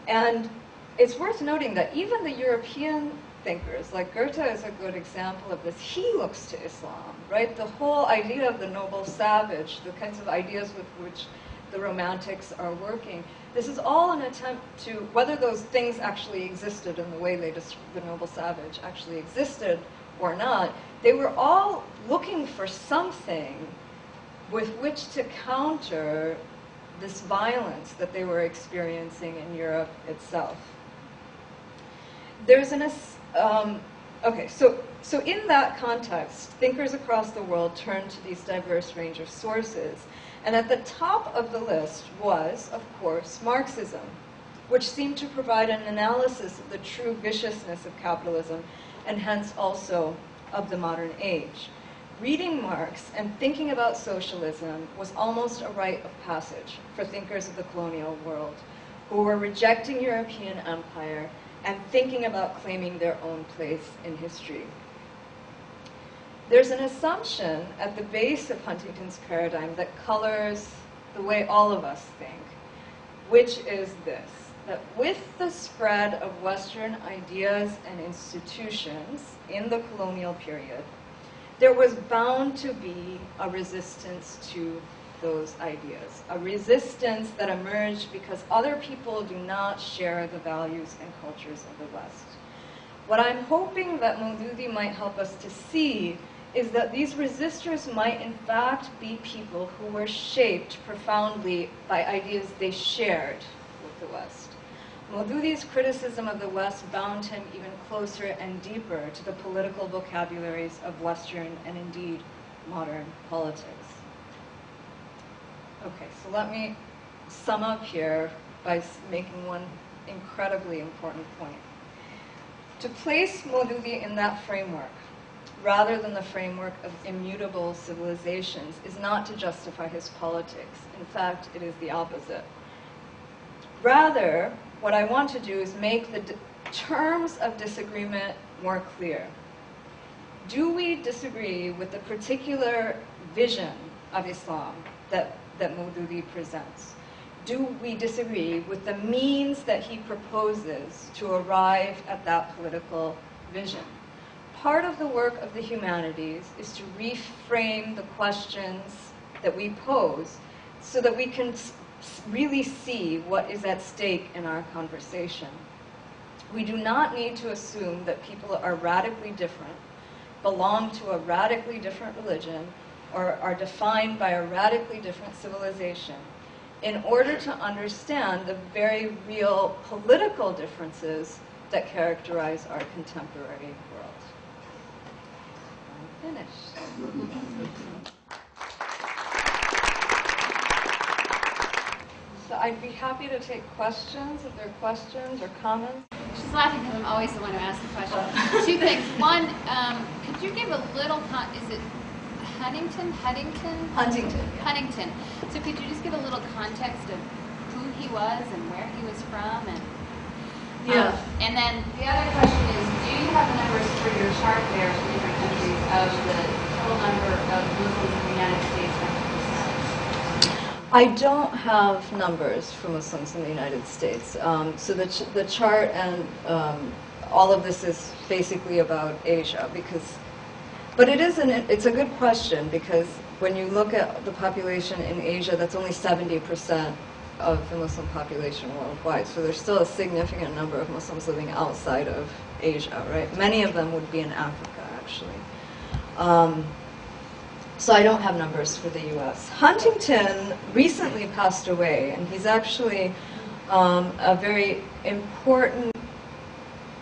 And it's worth noting that even the European thinkers, like Goethe is a good example of this, he looks to Islam, right? The whole idea of the noble savage, the kinds of ideas with which the Romantics are working, this is all an attempt to, whether those things actually existed in the way they the noble savage actually existed or not, they were all looking for something with which to counter this violence that they were experiencing in Europe itself. There's an, so in that context, thinkers across the world turned to these diverse range of sources. And at the top of the list was, of course, Marxism, which seemed to provide an analysis of the true viciousness of capitalism and hence also of the modern age. Reading Marx and thinking about socialism was almost a rite of passage for thinkers of the colonial world who were rejecting European empire and thinking about claiming their own place in history. There's an assumption at the base of Huntington's paradigm that colors the way all of us think, which is this, that with the spread of Western ideas and institutions in the colonial period, there was bound to be a resistance to those ideas, a resistance that emerged because other people do not share the values and cultures of the West. What I'm hoping that Maududi might help us to see is that these resistors might in fact be people who were shaped profoundly by ideas they shared with the West. Maududi's criticism of the West bound him even closer and deeper to the political vocabularies of Western and indeed modern politics. Okay, so let me sum up here by making one incredibly important point. To place Maududi in that framework, rather than the framework of immutable civilizations, is not to justify his politics. In fact, it is the opposite. Rather, what I want to do is make the terms of disagreement more clear. Do we disagree with the particular vision of Islam that Maududi presents? Do we disagree with the means that he proposes to arrive at that political vision? Part of the work of the humanities is to reframe the questions that we pose so that we can really see what is at stake in our conversation. We do not need to assume that people are radically different, belong to a radically different religion, or are defined by a radically different civilization in order to understand the very real political differences that characterize our contemporary world. I'm finished. So I'd be happy to take questions, if there are questions or comments. She's laughing because I'm always the one who asks the question. Two things. One, could you give a little, is it Huntington? Huntington. Yeah. Huntington. So could you just give a little context of who he was and where he was from? And Yeah. And then the other question is, do you have the numbers for your chart there for different countries of the total number of Muslims in the United States? I don't have numbers for Muslims in the United States. So the chart and all of this is basically about Asia, but it's a good question, because when you look at the population in Asia, that's only 70% of the Muslim population worldwide. So there's still a significant number of Muslims living outside of Asia, right? Many of them would be in Africa, actually. So I don't have numbers for the U.S. Huntington recently passed away, and he's actually a very important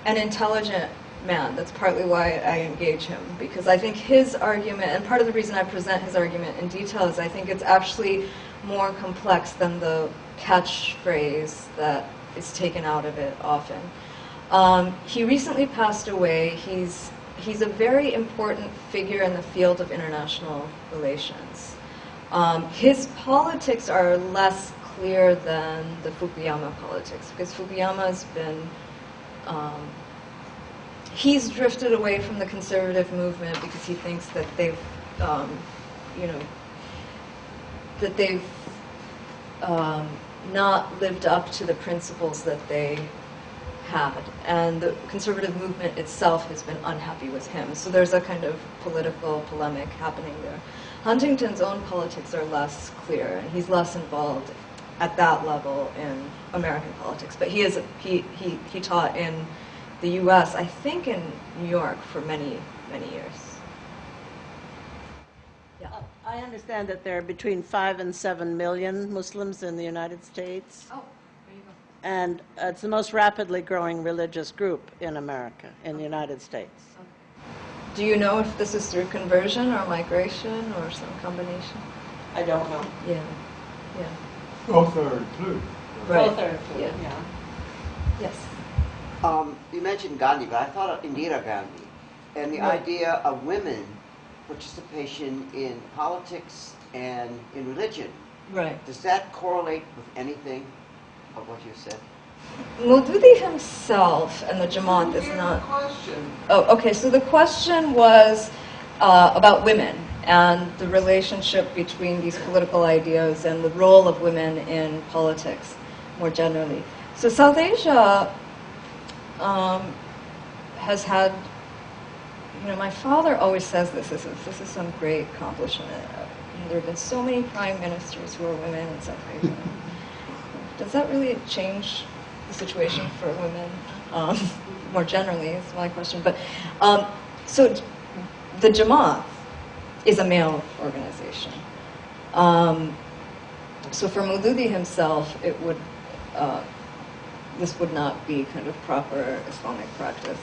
and intelligent man. That's partly why I engage him, because I think his argument, and part of the reason I present his argument in detail, is I think it's actually more complex than the catchphrase that is taken out of it often. He recently passed away. He's a very important figure in the field of international relations. His politics are less clear than the Fukuyama politics, because Fukuyama's been, he's drifted away from the conservative movement because he thinks that they've, not lived up to the principles that they had, and the conservative movement itself has been unhappy with him. So there's a kind of political polemic happening there. Huntington's own politics are less clear, and he's less involved at that level in American politics. But he taught in the U.S., I think in New York, for many, many years. Yeah. I understand that there are between 5 and 7 million Muslims in the United States. Oh. There you go. And it's the most rapidly growing religious group in America, in the United States. Do you know if this is through conversion or migration or some combination? I don't know. Yeah. Both are included. Right. Both are included, Yeah. Yes. You mentioned Gandhi, but I thought of Indira Gandhi. and the idea of women participation in politics and in religion. Right. Does that correlate with anything of what you said? Maududi himself and the Jamaat is not... Question. Oh, okay. So the question was about women and the relationship between these political ideas and the role of women in politics more generally. So South Asia has had, my father always says this is some great accomplishment. There have been so many prime ministers who are women in South Asia. Does that really change the situation for women more generally, is my question. But so the Jamaat is a male organization. So for Maududi himself, it would this would not be kind of proper Islamic practice.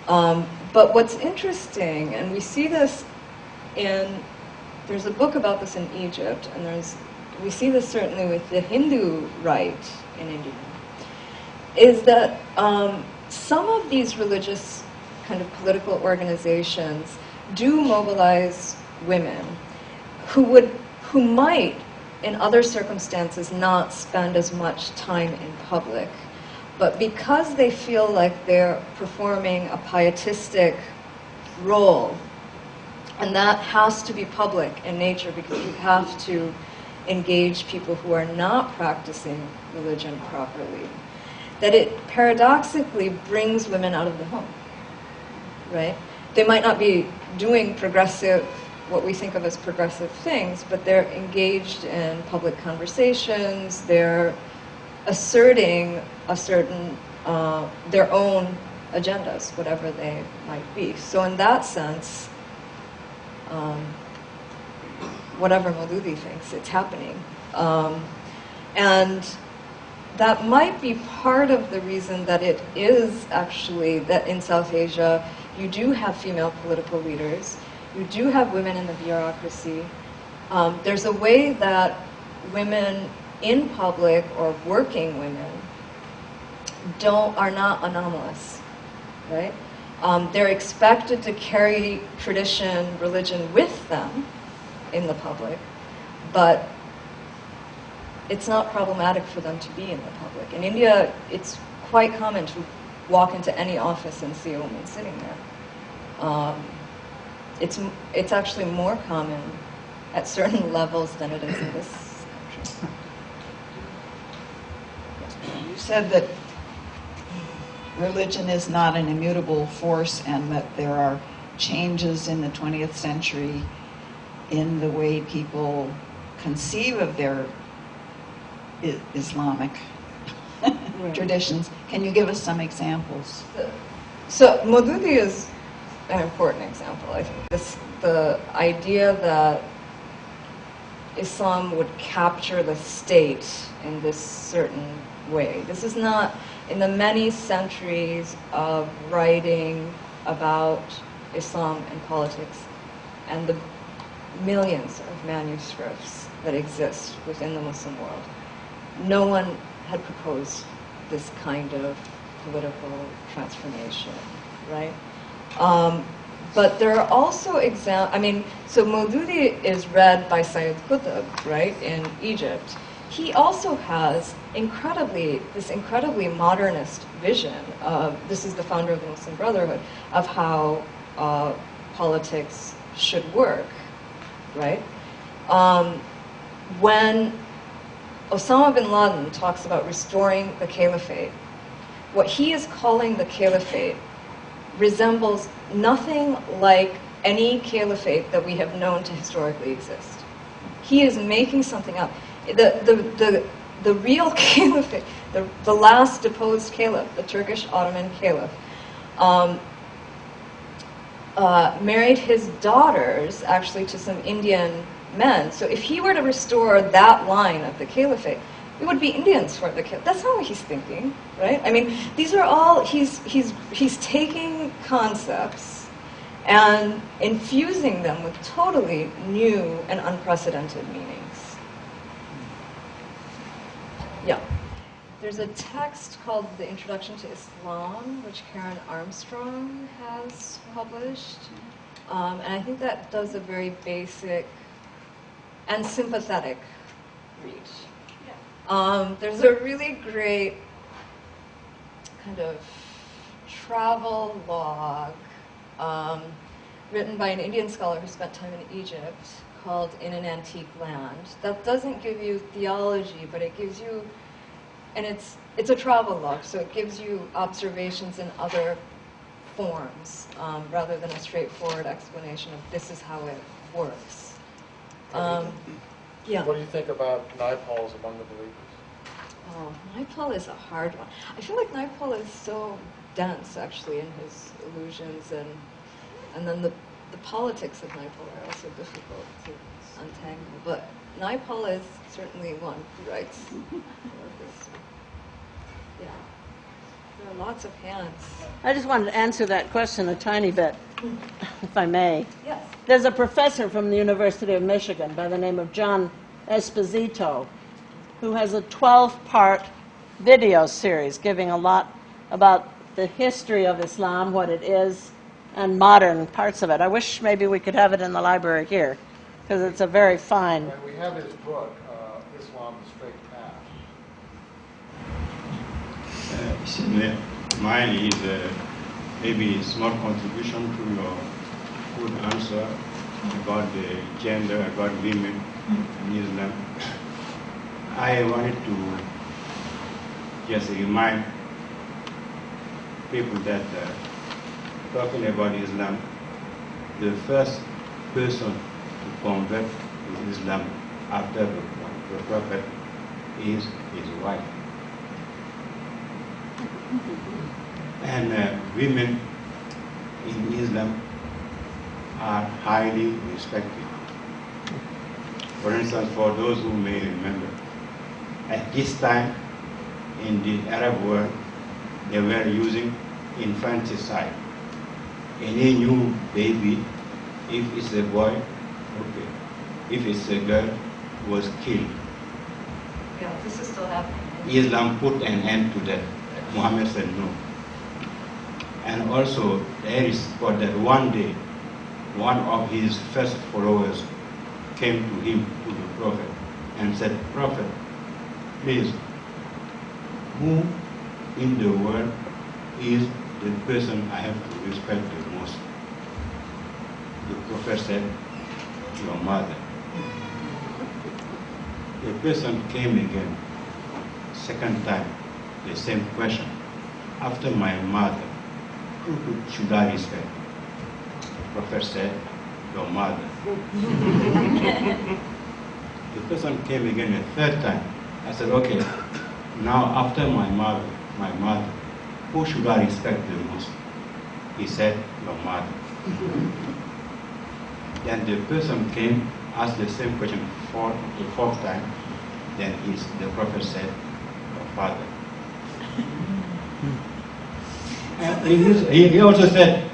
But what's interesting, and we see this there's a book about this in Egypt, and we see this certainly with the Hindu rite in India, is that some of these religious kind of political organizations do mobilize women who might, in other circumstances, not spend as much time in public. But because they feel like they're performing a pietistic role, and that has to be public in nature because you have to engage people who are not practicing religion properly, that it paradoxically brings women out of the home, right? They might not be doing progressive, what we think of as progressive things, but they're engaged in public conversations, they're asserting a certain, their own agendas, whatever they might be. So in that sense, whatever Maududi thinks, it's happening. And that might be part of the reason that it is actually that in South Asia, you do have female political leaders, you do have women in the bureaucracy. There's a way that women in public or working women are not anomalous, right? They're expected to carry tradition, religion with them in the public, but it's not problematic for them to be in the public. In India, it's quite common to walk into any office and see a woman sitting there. It's actually more common at certain levels than it is in this country. You said that religion is not an immutable force and that there are changes in the 20th century in the way people conceive of their Islamic traditions. Can you give us some examples? So Maududi is an important example. I think the idea that Islam would capture the state in this certain way. This is not, in the many centuries of writing about Islam and politics and the millions of manuscripts that exist within the Muslim world, no one had proposed this kind of political transformation, right? But there are also examples, so Maududi is read by Sayyid Qutb, right, in Egypt. He also has this incredibly modernist vision of, this is the founder of the Muslim Brotherhood, of how politics should work, right? When Osama bin Laden talks about restoring the caliphate, what he is calling the caliphate resembles nothing like any caliphate that we have known to historically exist. He is making something up. The real caliphate, the last deposed caliph, the Turkish Ottoman caliph, married his daughters actually to some Indian men. So if he were to restore that line of the caliphate, it would be Indians for the caliphate. That's not what he's thinking, right? These are all, he's taking concepts and infusing them with totally new and unprecedented meanings. Yeah. There's a text called The Introduction to Islam, which Karen Armstrong has published. And I think that does a very basic and sympathetic read. There's a really great kind of travel log written by an Indian scholar who spent time in Egypt called In an Antique Land. That doesn't give you theology, but it gives you, and it's a travel log, so it gives you observations in other forms rather than a straightforward explanation of this is how it works. Yeah. What do you think about Naipaul's Among the Believers? Oh, Naipaul is a hard one. I feel like Naipaul is so dense, actually, in his illusions, and then the politics of Naipaul are also difficult to untangle. But Naipaul is certainly one who writes this. Yeah. There are lots of hands. I just wanted to answer that question a tiny bit, if I may. Yes. There's a professor from the University of Michigan by the name of John Esposito who has a 12-part video series giving a lot about the history of Islam, what it is, and modern parts of it. I wish maybe we could have it in the library here, because it's a very fine... And we have his book, Islam, the Straight Path. Mine is maybe a small contribution to your good answer about the gender, about women in Islam. I wanted to just remind people that talking about Islam, the first person to convert to Islam after the Prophet is his wife. And women in Islam are highly respected. For instance, for those who may remember, at this time in the Arab world, they were using infanticide. Any new baby, if it's a boy, okay. If it's a girl, was killed. Yeah, this is still happening. Islam put an end to that. Muhammad said no. And also, there is for that one day, one of his first followers came to him, to the Prophet, and said, Prophet, please, who in the world is the person I have to respect the most? The Prophet said, your mother. The person came again, second time, the same question. After my mother, who should I respect? The Prophet said, your mother. The person came again a third time. I said, okay, now after my mother, who should I respect the most? He said, your mother. Then the person came, asked the same question for the fourth time. Then the Prophet said, your father. And he also said,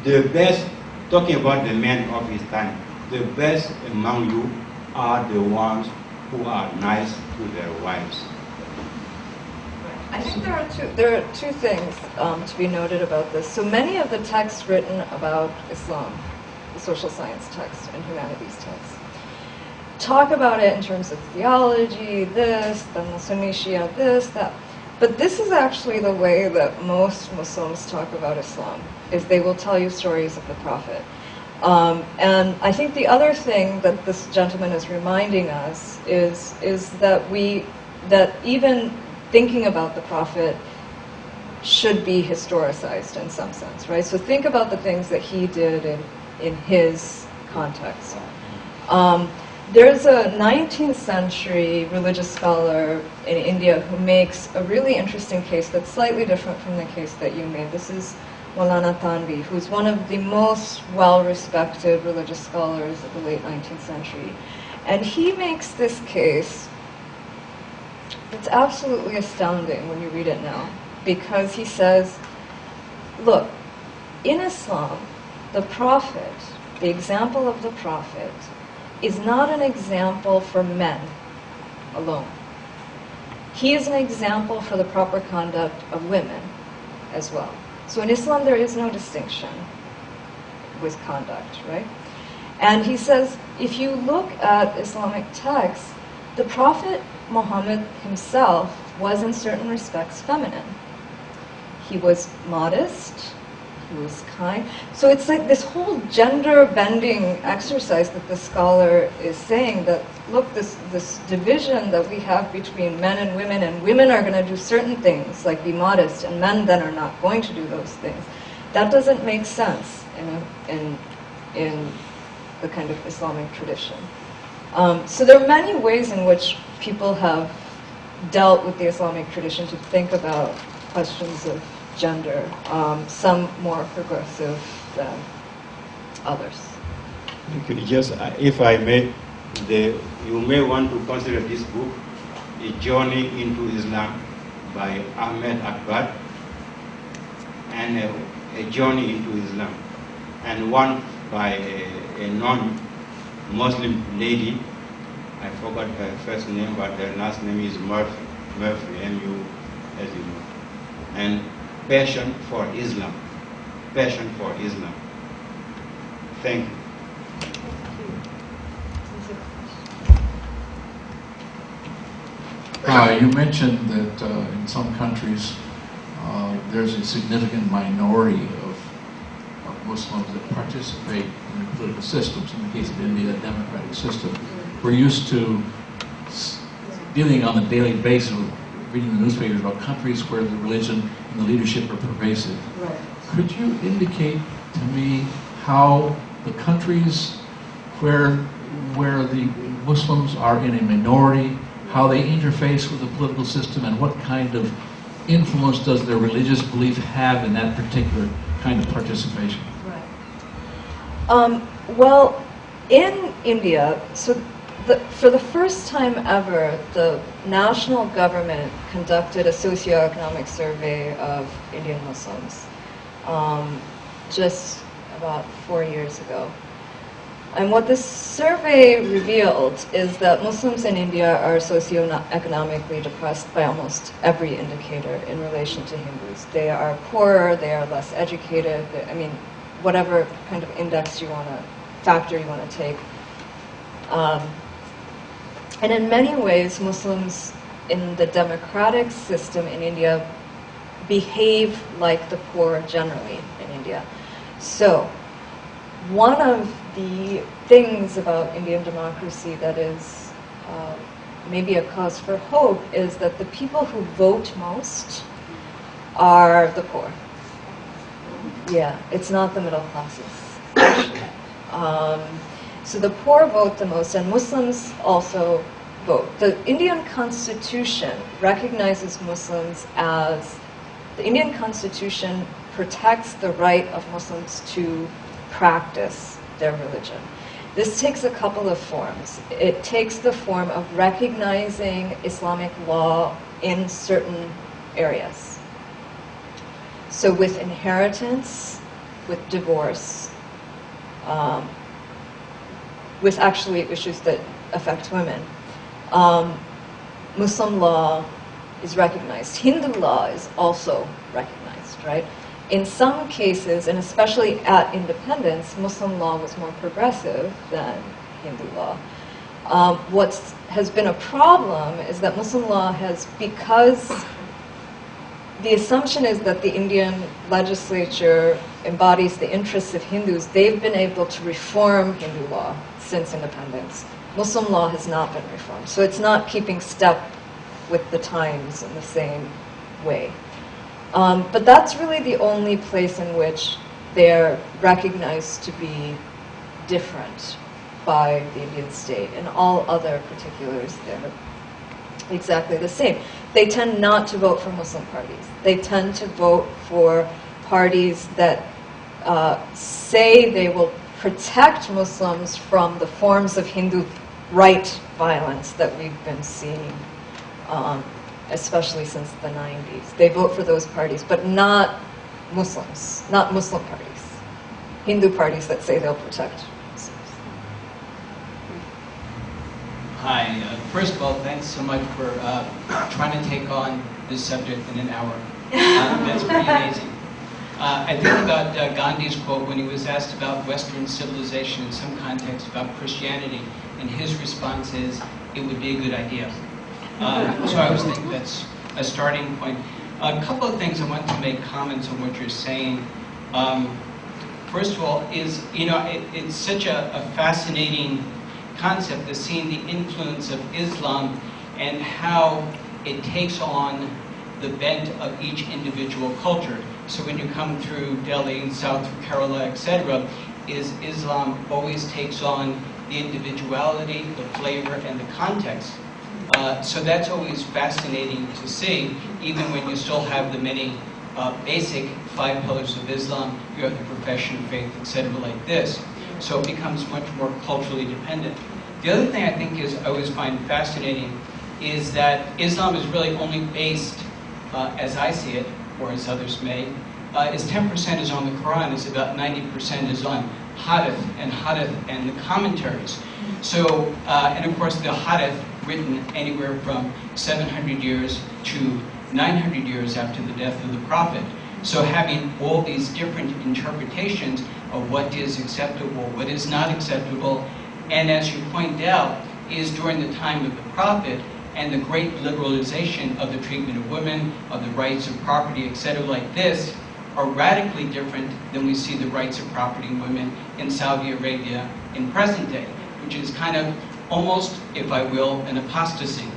the best, talking about the men of his time, the best among you are the ones who are nice to their wives. I think there are two things to be noted about this. So many of the texts written about Islam, the social science text and humanities text, talk about it in terms of theology, this, then the Sunni Shia, this, that. But this is actually the way that most Muslims talk about Islam, is they will tell you stories of the Prophet. And I think the other thing that this gentleman is reminding us is that even thinking about the Prophet should be historicized in some sense, right? So think about the things that he did in his context. There's a 19th century religious scholar in India who makes a really interesting case that's slightly different from the case that you made. This is Maulana Tanvi, who's one of the most well-respected religious scholars of the late 19th century. And he makes this case that's absolutely astounding when you read it now, because he says, look, in Islam, the Prophet, the example of the Prophet, is not an example for men alone. he is an example for the proper conduct of women as well. So in Islam, there is no distinction with conduct, right? And he says, if you look at Islamic texts, the Prophet Muhammad himself was in certain respects feminine. He was modest, he was kind. So it's like this whole gender-bending exercise that the scholar is saying that, look, this division that we have between men and women are going to do certain things, like be modest, and men then are not going to do those things. That doesn't make sense in the kind of Islamic tradition. So there are many ways in which people have dealt with the Islamic tradition to think about questions of gender, some more progressive than others. Just, if I may, you may want to consider this book, A Journey into Islam by Ahmed Akbar, and A Journey into Islam, and one by a non-Muslim lady. I forgot her first name, but her last name is Murphy, M-U, as you know. And Passion for Islam. Passion for Islam. Thank you. You mentioned that in some countries there's a significant minority of Muslims that participate in the political systems. In the case of India, a democratic system. We're used to dealing on a daily basis with reading the newspapers about countries where the religion and the leadership are pervasive. Right. Could you indicate to me how the countries where the Muslims are in a minority, how they interface with the political system, and what kind of influence does their religious belief have in that particular kind of participation? Right. Well, in India, for the first time ever, the national government conducted a socioeconomic survey of Indian Muslims just about 4 years ago. And what this survey revealed is that Muslims in India are socioeconomically depressed by almost every indicator in relation to Hindus. They are poorer, they are less educated, whatever kind of index factor you want to take. And in many ways, Muslims in the democratic system in India behave like the poor generally in India. So, one of the things about Indian democracy that is maybe a cause for hope is that the people who vote most are the poor. Yeah, it's not the middle classes. So the poor vote the most, and Muslims also vote. The Indian Constitution recognizes Muslims as, the Indian Constitution protects the right of Muslims to practice their religion. This takes a couple of forms. It takes the form of recognizing Islamic law in certain areas. So with inheritance, with divorce, with actually issues that affect women. Muslim law is recognized. Hindu law is also recognized, right? In some cases, and especially at independence, Muslim law was more progressive than Hindu law. What has been a problem is that Muslim law has, because the assumption is that the Indian legislature embodies the interests of Hindus, they've been able to reform Hindu law since independence. Muslim law has not been reformed, so it's not keeping step with the times in the same way. But that's really the only place in which they're recognized to be different by the Indian state. In all other particulars, they're exactly the same. They tend not to vote for Muslim parties. They tend to vote for parties that say they will protect Muslims from the forms of Hindu right violence that we've been seeing, especially since the 90s. They vote for those parties, but not Muslims, not Muslim parties. Hindu parties that say they'll protect Muslims. Hi. First of all, thanks so much for trying to take on this subject in an hour. That's pretty amazing. I think about Gandhi's quote when he was asked about Western civilization in some context about Christianity, and his response is, it would be a good idea. So I always think that's a starting point. A couple of things I want to make comments on what you're saying. First of all, it's such a fascinating concept of seeing the influence of Islam and how it takes on the bent of each individual culture. So when you come through Delhi, South Kerala, etc., Islam always takes on the individuality, the flavor, and the context. So that's always fascinating to see, even when you still have the many basic 5 pillars of Islam, you have the profession of faith, etc., like this. So it becomes much more culturally dependent. The other thing I think I always find fascinating is that Islam is really only based, as I see it, or as others may, is 10% is on the Quran, is about 90% is on hadith and the commentaries. So, and of course the hadith written anywhere from 700 years to 900 years after the death of the Prophet. So having all these different interpretations of what is acceptable, what is not acceptable, and as you point out, is during the time of the Prophet and the great liberalization of the treatment of women, of the rights of property, etc., like this, are radically different than we see the rights of property in women in Saudi Arabia in present day, which is kind of almost, if I will, an apostasy.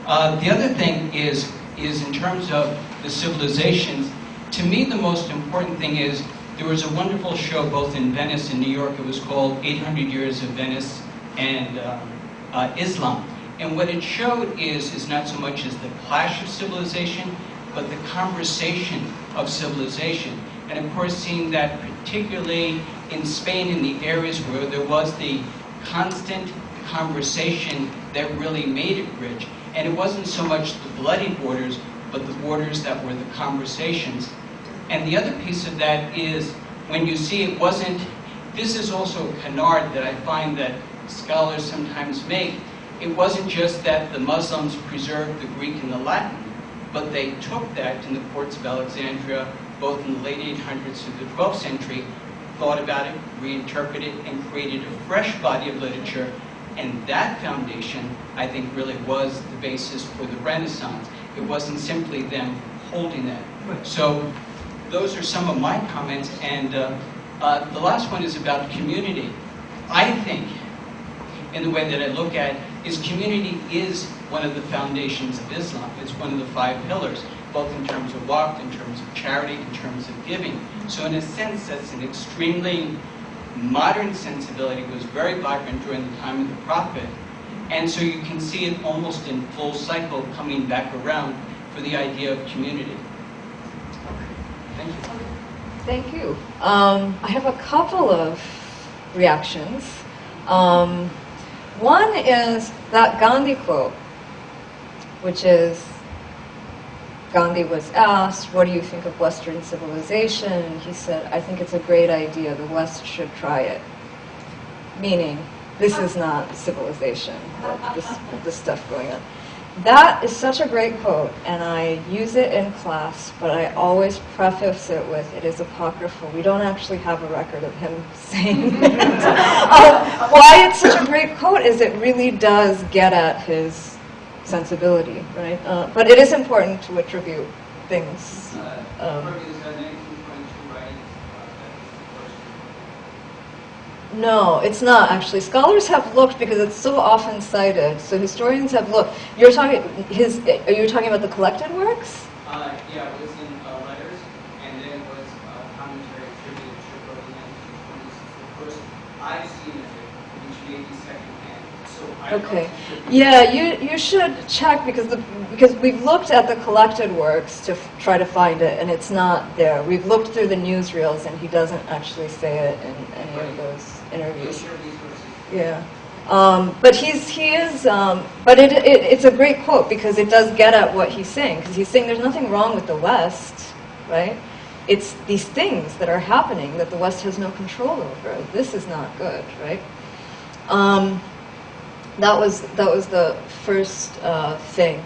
The other thing is in terms of the civilizations, to me the most important thing is there was a wonderful show both in Venice and New York. It was called 800 Years of Venice and Islam. And what it showed is not so much as the clash of civilization, but the conversation of civilization. And of course, seeing that particularly in Spain, in the areas where there was the constant conversation that really made it rich. And it wasn't so much the bloody borders, but the borders that were the conversations. And the other piece of that is when you see it wasn't, this is also a canard that I find that scholars sometimes make. It wasn't just that the Muslims preserved the Greek and the Latin, but they took that in the ports of Alexandria, both in the late 800s to the 12th century, thought about it, reinterpreted it, and created a fresh body of literature. And that foundation, I think, really was the basis for the Renaissance. It wasn't simply them holding that. So those are some of my comments. And the last one is about community. I think, in the way that I look at it, is community is one of the foundations of Islam. It's one of the 5 pillars, both in terms of waqf, in terms of charity, in terms of giving. So in a sense, that's an extremely modern sensibility. It was very vibrant during the time of the Prophet. And so you can see it almost in full cycle coming back around for the idea of community. Thank you. Thank you. I have a couple of reactions. One is that Gandhi quote, which is, Gandhi was asked, what do you think of Western civilization? And he said, I think it's a great idea. The West should try it. Meaning, this is not civilization, this stuff going on. That is such a great quote, and I use it in class, but I always preface it with, it is apocryphal. We don't actually have a record of him saying that. Why it's such a great quote is it really does get at his sensibility, right? But it is important to attribute things. No, it's not actually. Scholars have looked because it's so often cited. So historians have looked. Are you talking about the collected works? Yeah, it was in letters, and then it was commentary attributed to early 1920s. Of course, I've seen it, which may be secondhand. So I okay. Yeah, you should check because we've looked at the collected works to try to find it, and it's not there. We've looked through the newsreels, and he doesn't actually say it in any of those interviews. Yeah. But but it's a great quote because it does get at what he's saying. Because he's saying there's nothing wrong with the West, right? It's these things that are happening that the West has no control over. This is not good, right? That was the first thing.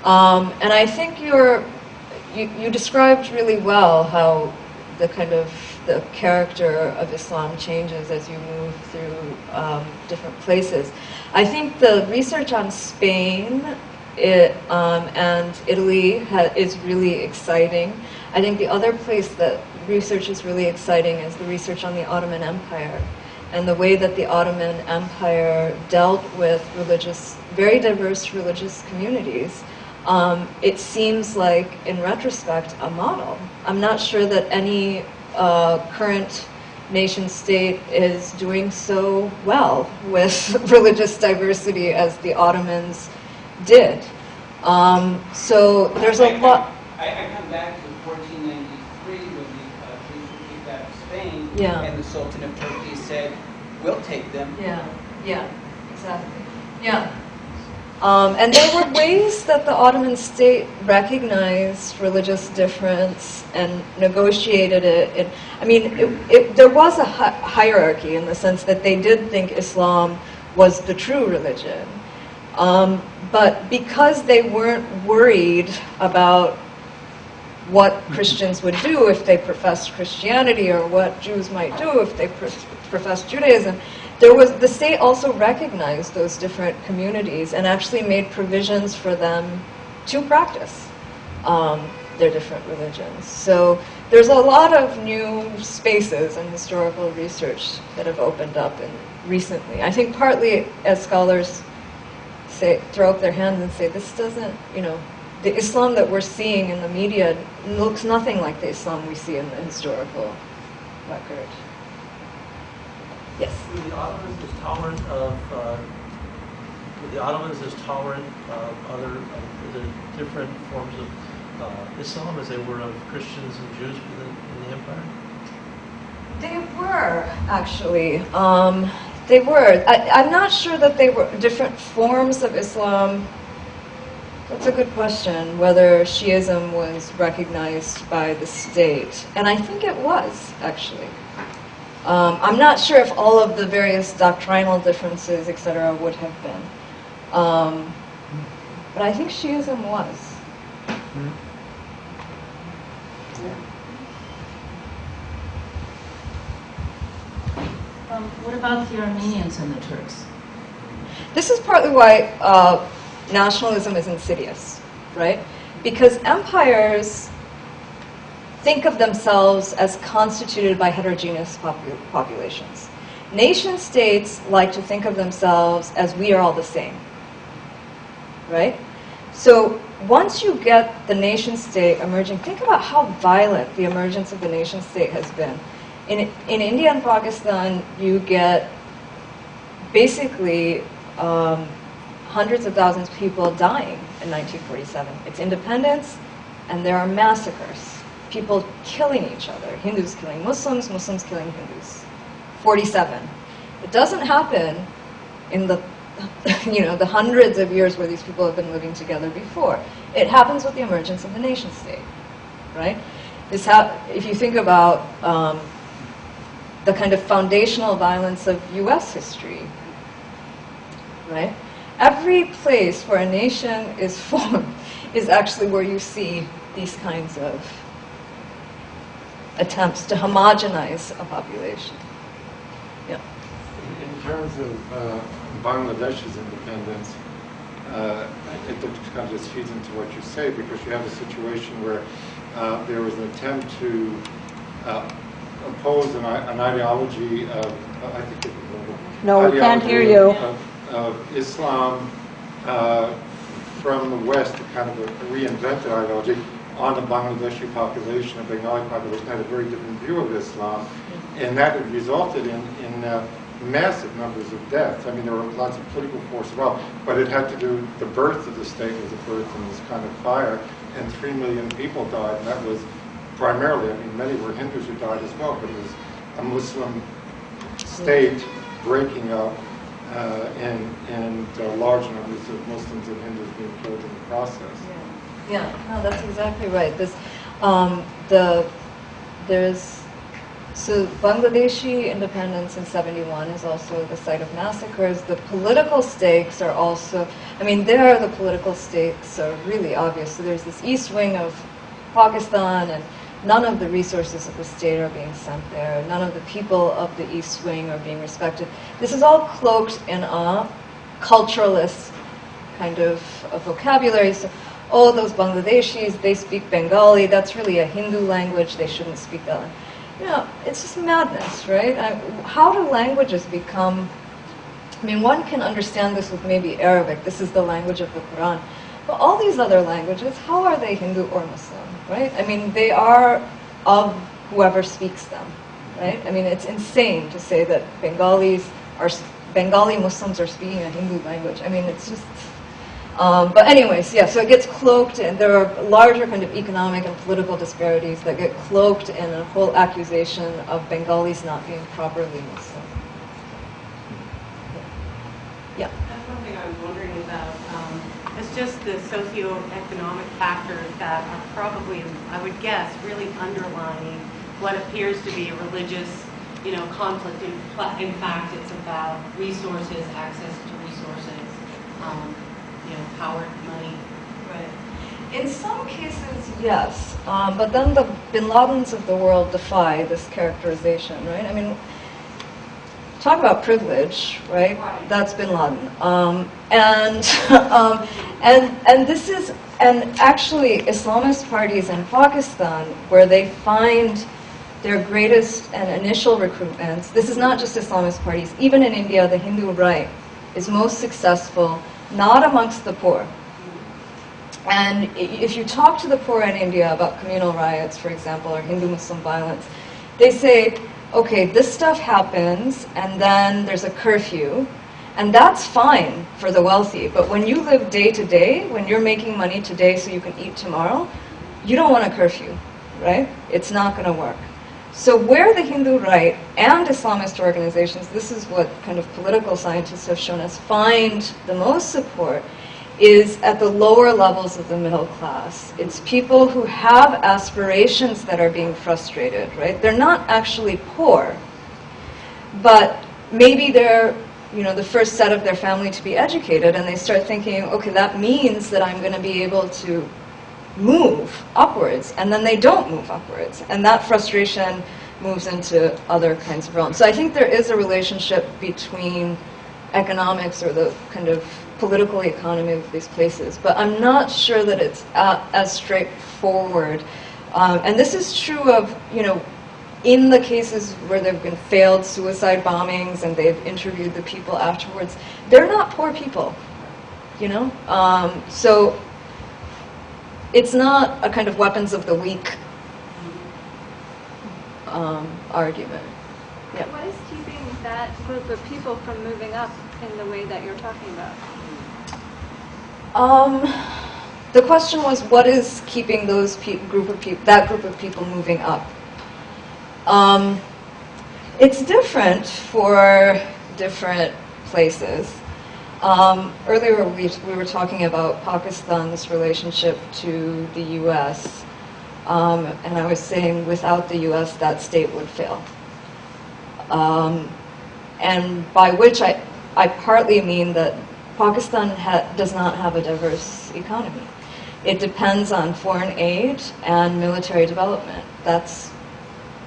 And I think you described really well how the kind of the character of Islam changes as you move through different places. I think the research on Spain and Italy is really exciting. I think the other place that research is really exciting is the research on the Ottoman Empire and the way that the Ottoman Empire dealt with very diverse religious communities. It seems like, in retrospect, a model. I'm not sure that any current nation state is doing so well with religious diversity as the Ottomans did. So there's a lot. I come back to 1493 when the Khalifa kicked out of Spain, Yeah. and the Sultan of Turkey said, "We'll take them." Yeah, exactly. Yeah. And there were ways that the Ottoman state recognized religious difference and negotiated it. There was a hierarchy in the sense that they did think Islam was the true religion. But because they weren't worried about what Christians would do if they professed Christianity or what Jews might do if they professed Judaism, the state also recognized those different communities and actually made provisions for them to practice their different religions. So there's a lot of new spaces in historical research that have opened up recently. I think partly as scholars throw up their hands and say, this doesn't, the Islam that we're seeing in the media looks nothing like the Islam we see in the historical record. Yes? Were the Ottomans as tolerant of other the different forms of Islam as they were of Christians and Jews in the empire? They were, actually. They were. I'm not sure that they were different forms of Islam. That's a good question, whether Shiism was recognized by the state. And I think it was, actually. I'm not sure if all of the various doctrinal differences, etc., would have been. But I think Shiism was. What about the Armenians and the Turks? This is partly why nationalism is insidious, right? Because empires think of themselves as constituted by heterogeneous populations. Nation states like to think of themselves as we are all the same, right? So once you get the nation state emerging, think about how violent the emergence of the nation state has been. In India and Pakistan, you get basically hundreds of thousands of people dying in 1947. It's independence, and there are massacres. People killing each other. Hindus killing Muslims, Muslims killing Hindus. 47. It doesn't happen in the the hundreds of years where these people have been living together before. It happens with the emergence of the nation state, right? If you think about the kind of foundational violence of U.S. history, right? Every place where a nation is formed is actually where you see these kinds of attempts to homogenize a population. Yeah. In terms of Bangladesh's independence, it kind of just feeds into what you say, because you have a situation where there was an attempt to oppose an ideology of, I think it was no, we can't hear you. Of Islam from the West, a kind of a reinvented ideology on the Bangladeshi population, a Bengali population had a very different view of Islam, and that resulted in massive numbers of deaths. I mean, there were lots of political force as well, but it had to do, the birth of the state was a birth in this kind of fire, and 3 million people died, and that was primarily, I mean, many were Hindus who died as well, but it was a Muslim state breaking up, and large numbers of Muslims and Hindus being killed in the process. Yeah, no, that's exactly right. There's So Bangladeshi independence in 71 is also the site of massacres. The political stakes are also, I mean, there the political stakes are really obvious. So there's this east wing of Pakistan, and none of the resources of the state are being sent there. None of the people of the east wing are being respected. This is all cloaked in a culturalist kind of a vocabulary. So, oh, those Bangladeshis, they speak Bengali. That's really a Hindu language. They shouldn't speak that. You know, it's just madness, right? How do languages become, I mean, one can understand this with maybe Arabic. This is the language of the Quran. But all these other languages, how are they Hindu or Muslim, right? I mean, they are of whoever speaks them, right? I mean, it's insane to say that Bengali Muslims are speaking a Hindu language. I mean, it's just, but anyways, yeah, so it gets cloaked, and there are larger kind of economic and political disparities that get cloaked in a whole accusation of Bengalis not being properly Muslim. Yeah. That's one thing I was wondering about. It's just the socioeconomic factors that are probably, I would guess, really underlying what appears to be a religious, conflict. In fact, it's about resources, access to resources, power, money. Right. In some cases, yes, but then the Bin Ladens of the world defy this characterization, right? I mean, talk about privilege, right? That's Bin Laden, and this is, and actually Islamist parties in Pakistan, where they find their greatest and initial recruitments. This is not just Islamist parties. Even in India, the Hindu right is most successful, not amongst the poor. And if you talk to the poor in India about communal riots, for example, or Hindu-Muslim violence, they say, okay, this stuff happens, and then there's a curfew, and that's fine for the wealthy. But when you live day to day, when you're making money today so you can eat tomorrow, you don't want a curfew, right? It's not going to work. So where the Hindu right and Islamist organizations, this is what kind of political scientists have shown us, find the most support, is at the lower levels of the middle class. It's people who have aspirations that are being frustrated, right? They're not actually poor, but maybe they're, the first set of their family to be educated, and they start thinking, okay, that means that I'm going to be able to move upwards, and then they don't move upwards, and that frustration moves into other kinds of realms. So I think there is a relationship between economics, or the kind of political economy of these places, but I'm not sure that it's as straightforward. And this is true of, in the cases where there have been failed suicide bombings and they've interviewed the people afterwards, they're not poor people, so it's not a kind of weapons of the weak argument. Yeah. What is keeping that group of people from moving up in the way that you're talking about? The question was, what is keeping those group of people moving up? It's different for different places. Earlier we were talking about Pakistan's relationship to the U.S., and I was saying without the U.S. that state would fail. And by which I partly mean that Pakistan does not have a diverse economy. It depends on foreign aid and military development. That's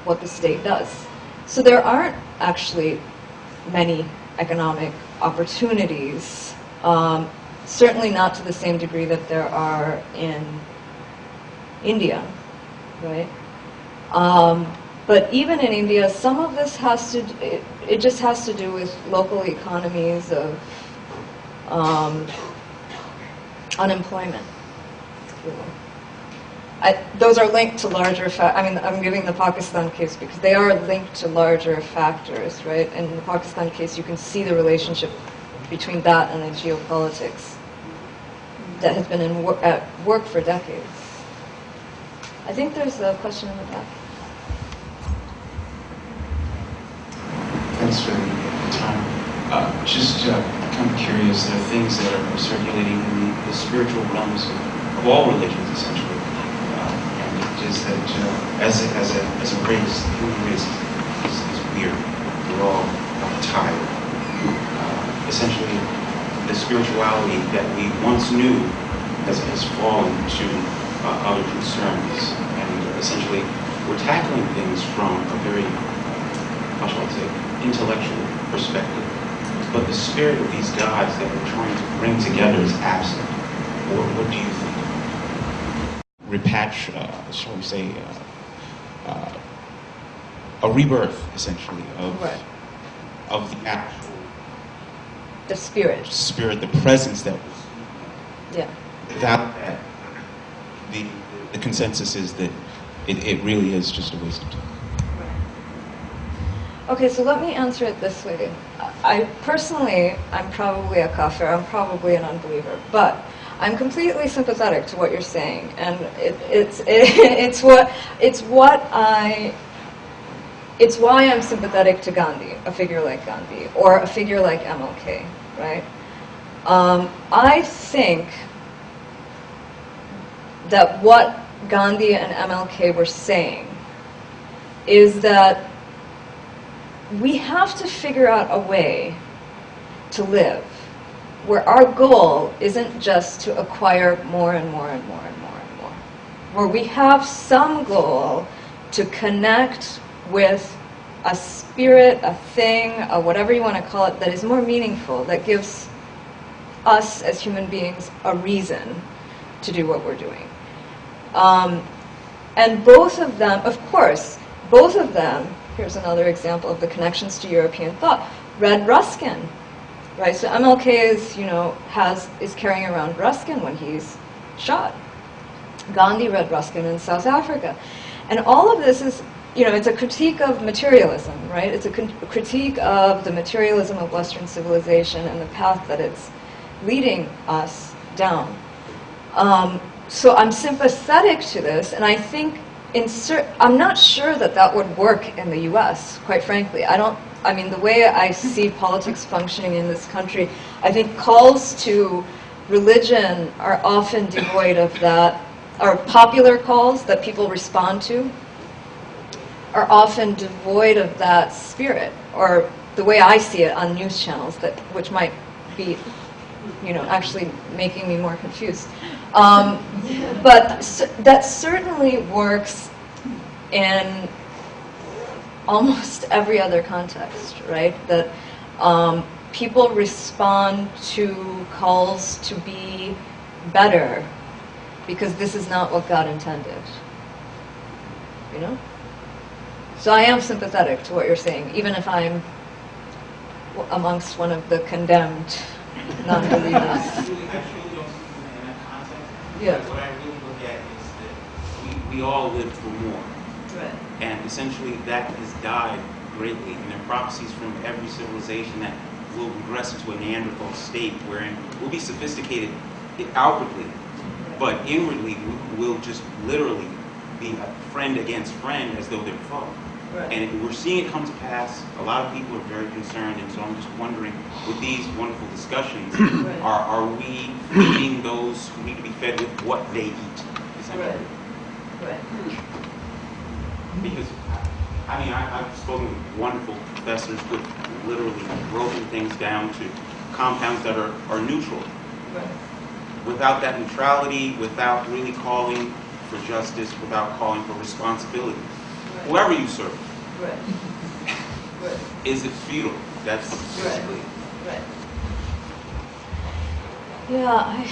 what the state does. So there aren't actually many economic opportunities, certainly not to the same degree that there are in India, right? But even in India, some of this it just has to do with local economies of unemployment. Those are linked to larger I'm giving the Pakistan case because they are linked to larger factors, right? And in the Pakistan case, you can see the relationship between that and the geopolitics that has been at work for decades. I think there's a question in the back. Thanks for the time. Just kind of curious, there are things that are circulating in the spiritual realms of all religions, essentially. And just that as a race, the human race, here. We're all tired. Essentially, the spirituality that we once knew has fallen to other concerns. And essentially, we're tackling things from a very, how shall I say, intellectual perspective. But the spirit of these gods that we're trying to bring together is absent. What do you think? Shall we say, a rebirth, essentially, of the actual... The spirit. Spirit, the presence that was... Yeah. Without that, the consensus is that it really is just a waste of time. Okay, so let me answer it this way. I'm probably a kafir, I'm probably an unbeliever, but I'm completely sympathetic to what you're saying, and it's why I'm sympathetic to Gandhi, a figure like Gandhi, or a figure like MLK, right? I think that what Gandhi and MLK were saying is that we have to figure out a way to live where our goal isn't just to acquire more and more and more and more and more, where we have some goal to connect with a spirit, a thing, whatever you want to call it, that is more meaningful, that gives us as human beings a reason to do what we're doing. And both of them, of course, here's another example of the connections to European thought, read Ruskin, right? So MLK is carrying around Ruskin when he's shot. Gandhi read Ruskin in South Africa. And all of this is, it's a critique of materialism, right? It's a critique of the materialism of Western civilization and the path that it's leading us down. So I'm sympathetic to this, and I think I'm not sure that would work in the U.S., quite frankly. The way I see politics functioning in this country, I think calls to religion are often devoid of that, or popular calls that people respond to are often devoid of that spirit, or the way I see it on news channels, which might be, actually making me more confused. But that certainly works in almost every other context, right? That people respond to calls to be better because this is not what God intended. So I am sympathetic to what you're saying, even if I'm amongst one of the condemned non-believers. I truly don't see that in that context. Yeah. What I really look at is that we all live for more. Right. And essentially that has died greatly. And there are prophecies from every civilization that will regress into a Neanderthal state wherein we'll be sophisticated outwardly, but inwardly we'll just literally be a friend against friend as though they're foe. Right. And we're seeing it come to pass. A lot of people are very concerned, and so I'm just wondering, with these wonderful discussions, right. are we feeding those who need to be fed with what they eat, essentially? Right. Because, I've spoken with wonderful professors who have literally broken things down to compounds that are neutral. Right. Without that neutrality, without really calling for justice, without calling for responsibility. Right. Whoever you serve. Right. Right. Is it futile? That's basically. Right. Yeah,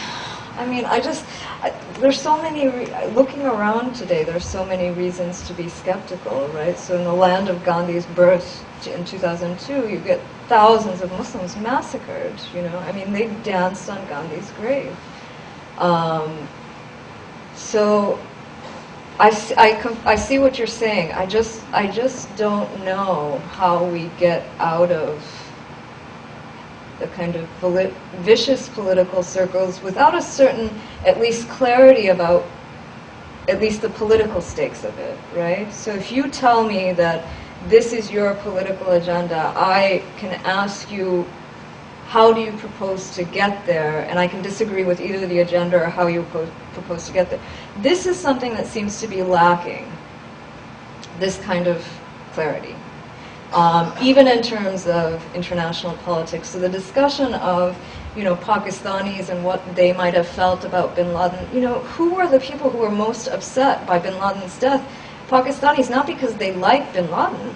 there's so many, looking around today, there's so many reasons to be skeptical, right? So in the land of Gandhi's birth in 2002, you get thousands of Muslims massacred, they danced on Gandhi's grave. So I see what you're saying. I just don't know how we get out of the kind of vicious political circles without a certain, at least, clarity about at least the political stakes of it, right? So if you tell me that this is your political agenda, I can ask you, how do you propose to get there? And I can disagree with either the agenda or how you propose to get there. This is something that seems to be lacking, this kind of clarity. even in terms of international politics. So the discussion of, Pakistanis and what they might have felt about bin Laden, who were the people who were most upset by bin Laden's death? Pakistanis, not because they like bin Laden,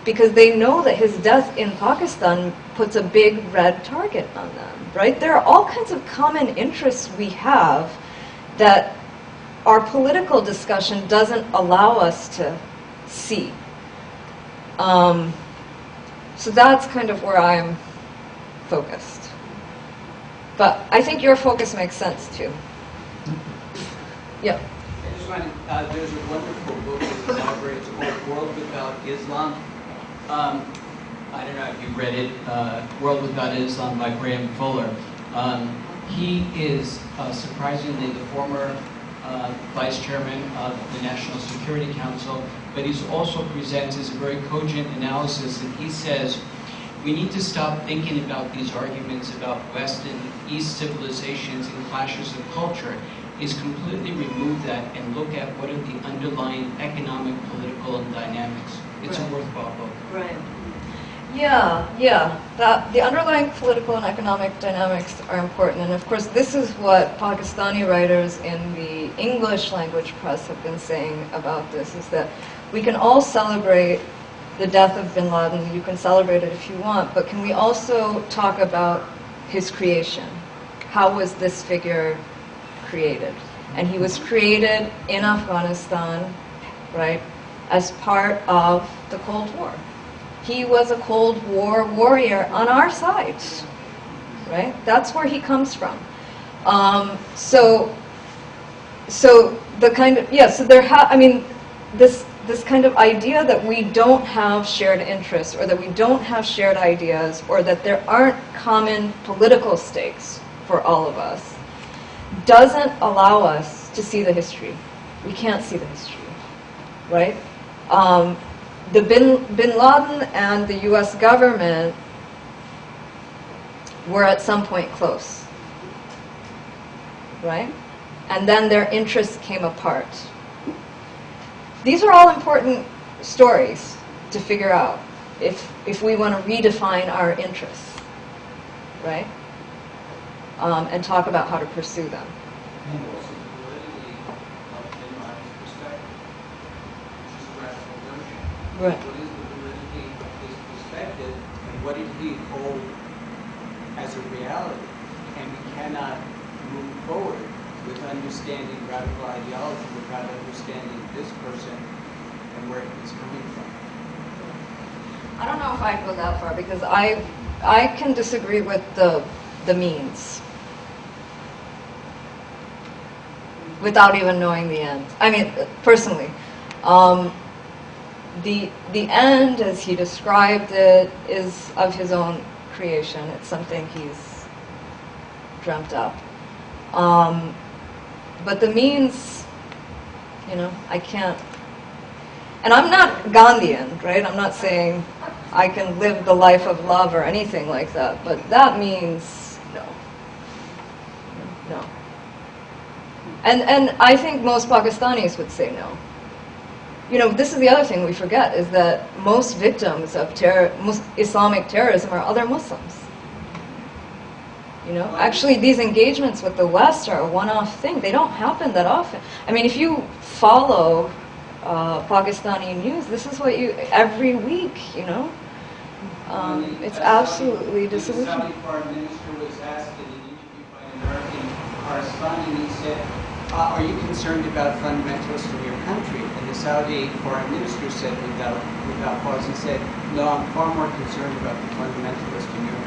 because they know that his death in Pakistan puts a big red target on them, right? There are all kinds of common interests we have that our political discussion doesn't allow us to see. So that's kind of where I'm focused. But I think your focus makes sense too. Yeah. I just wanted, there's a wonderful book in the library. It's called World Without Islam. I don't know if you've read it, World Without Islam by Graham Fuller. He is surprisingly the former vice chairman of the National Security Council, but he also presents as a very cogent analysis, and he says, we need to stop thinking about these arguments about West and East civilizations and clashes of culture, is completely remove that and look at what are the underlying economic, political, and dynamics. It's a worthwhile book. Right. Yeah. The underlying political and economic dynamics are important. And of course, this is what Pakistani writers in the English language press have been saying about this, is that we can all celebrate the death of bin Laden. You can celebrate it if you want, but can we also talk about his creation? How was this figure created? And he was created in Afghanistan, right, as part of the Cold War. He was a Cold War warrior on our side, right? That's where he comes from. So the kind of, so there this kind of idea that we don't have shared interests, or that we don't have shared ideas, or that there aren't common political stakes for all of us, doesn't allow us to see the history. We can't see the history, right? The bin Laden and the US government were at some point close, right? And then their interests came apart. These are all important stories to figure out if we want to redefine our interests, right? And talk about how to pursue them. And also the validity of bin Laden's perspective, which is a radical notion. Right. What is the validity of his perspective, and what did he hold as a reality? And we cannot move forward with understanding radical ideology without understanding this person and where he's coming from. I don't know if I'd go that far, because I can disagree with the means without even knowing the end. I mean, personally, the end, as he described it, is of his own creation. It's something he's dreamt up. But the means, I can't. And I'm not Gandhian, right? I'm not saying I can live the life of love or anything like that. But that means no. No. And I think most Pakistanis would say no. This is the other thing we forget, is that most victims of Islamic terrorism are other Muslims. Actually, these engagements with the West are a one-off thing. They don't happen that often. I mean, if you follow Pakistani news, this is what every week, it's absolutely disillusioning. The Saudi foreign minister was asked in an interview by an American correspondent, he said, are you concerned about fundamentalists in your country? And the Saudi foreign minister said, without pause, he said, no, I'm far more concerned about the fundamentalists in your country.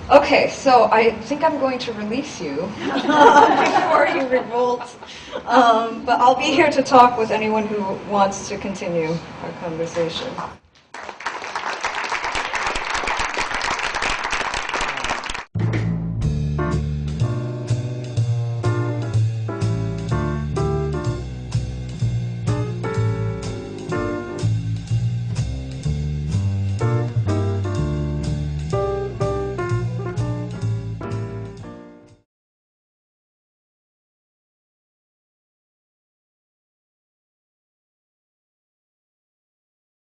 Okay, so I think I'm going to release you before you revolt. But I'll be here to talk with anyone who wants to continue our conversation.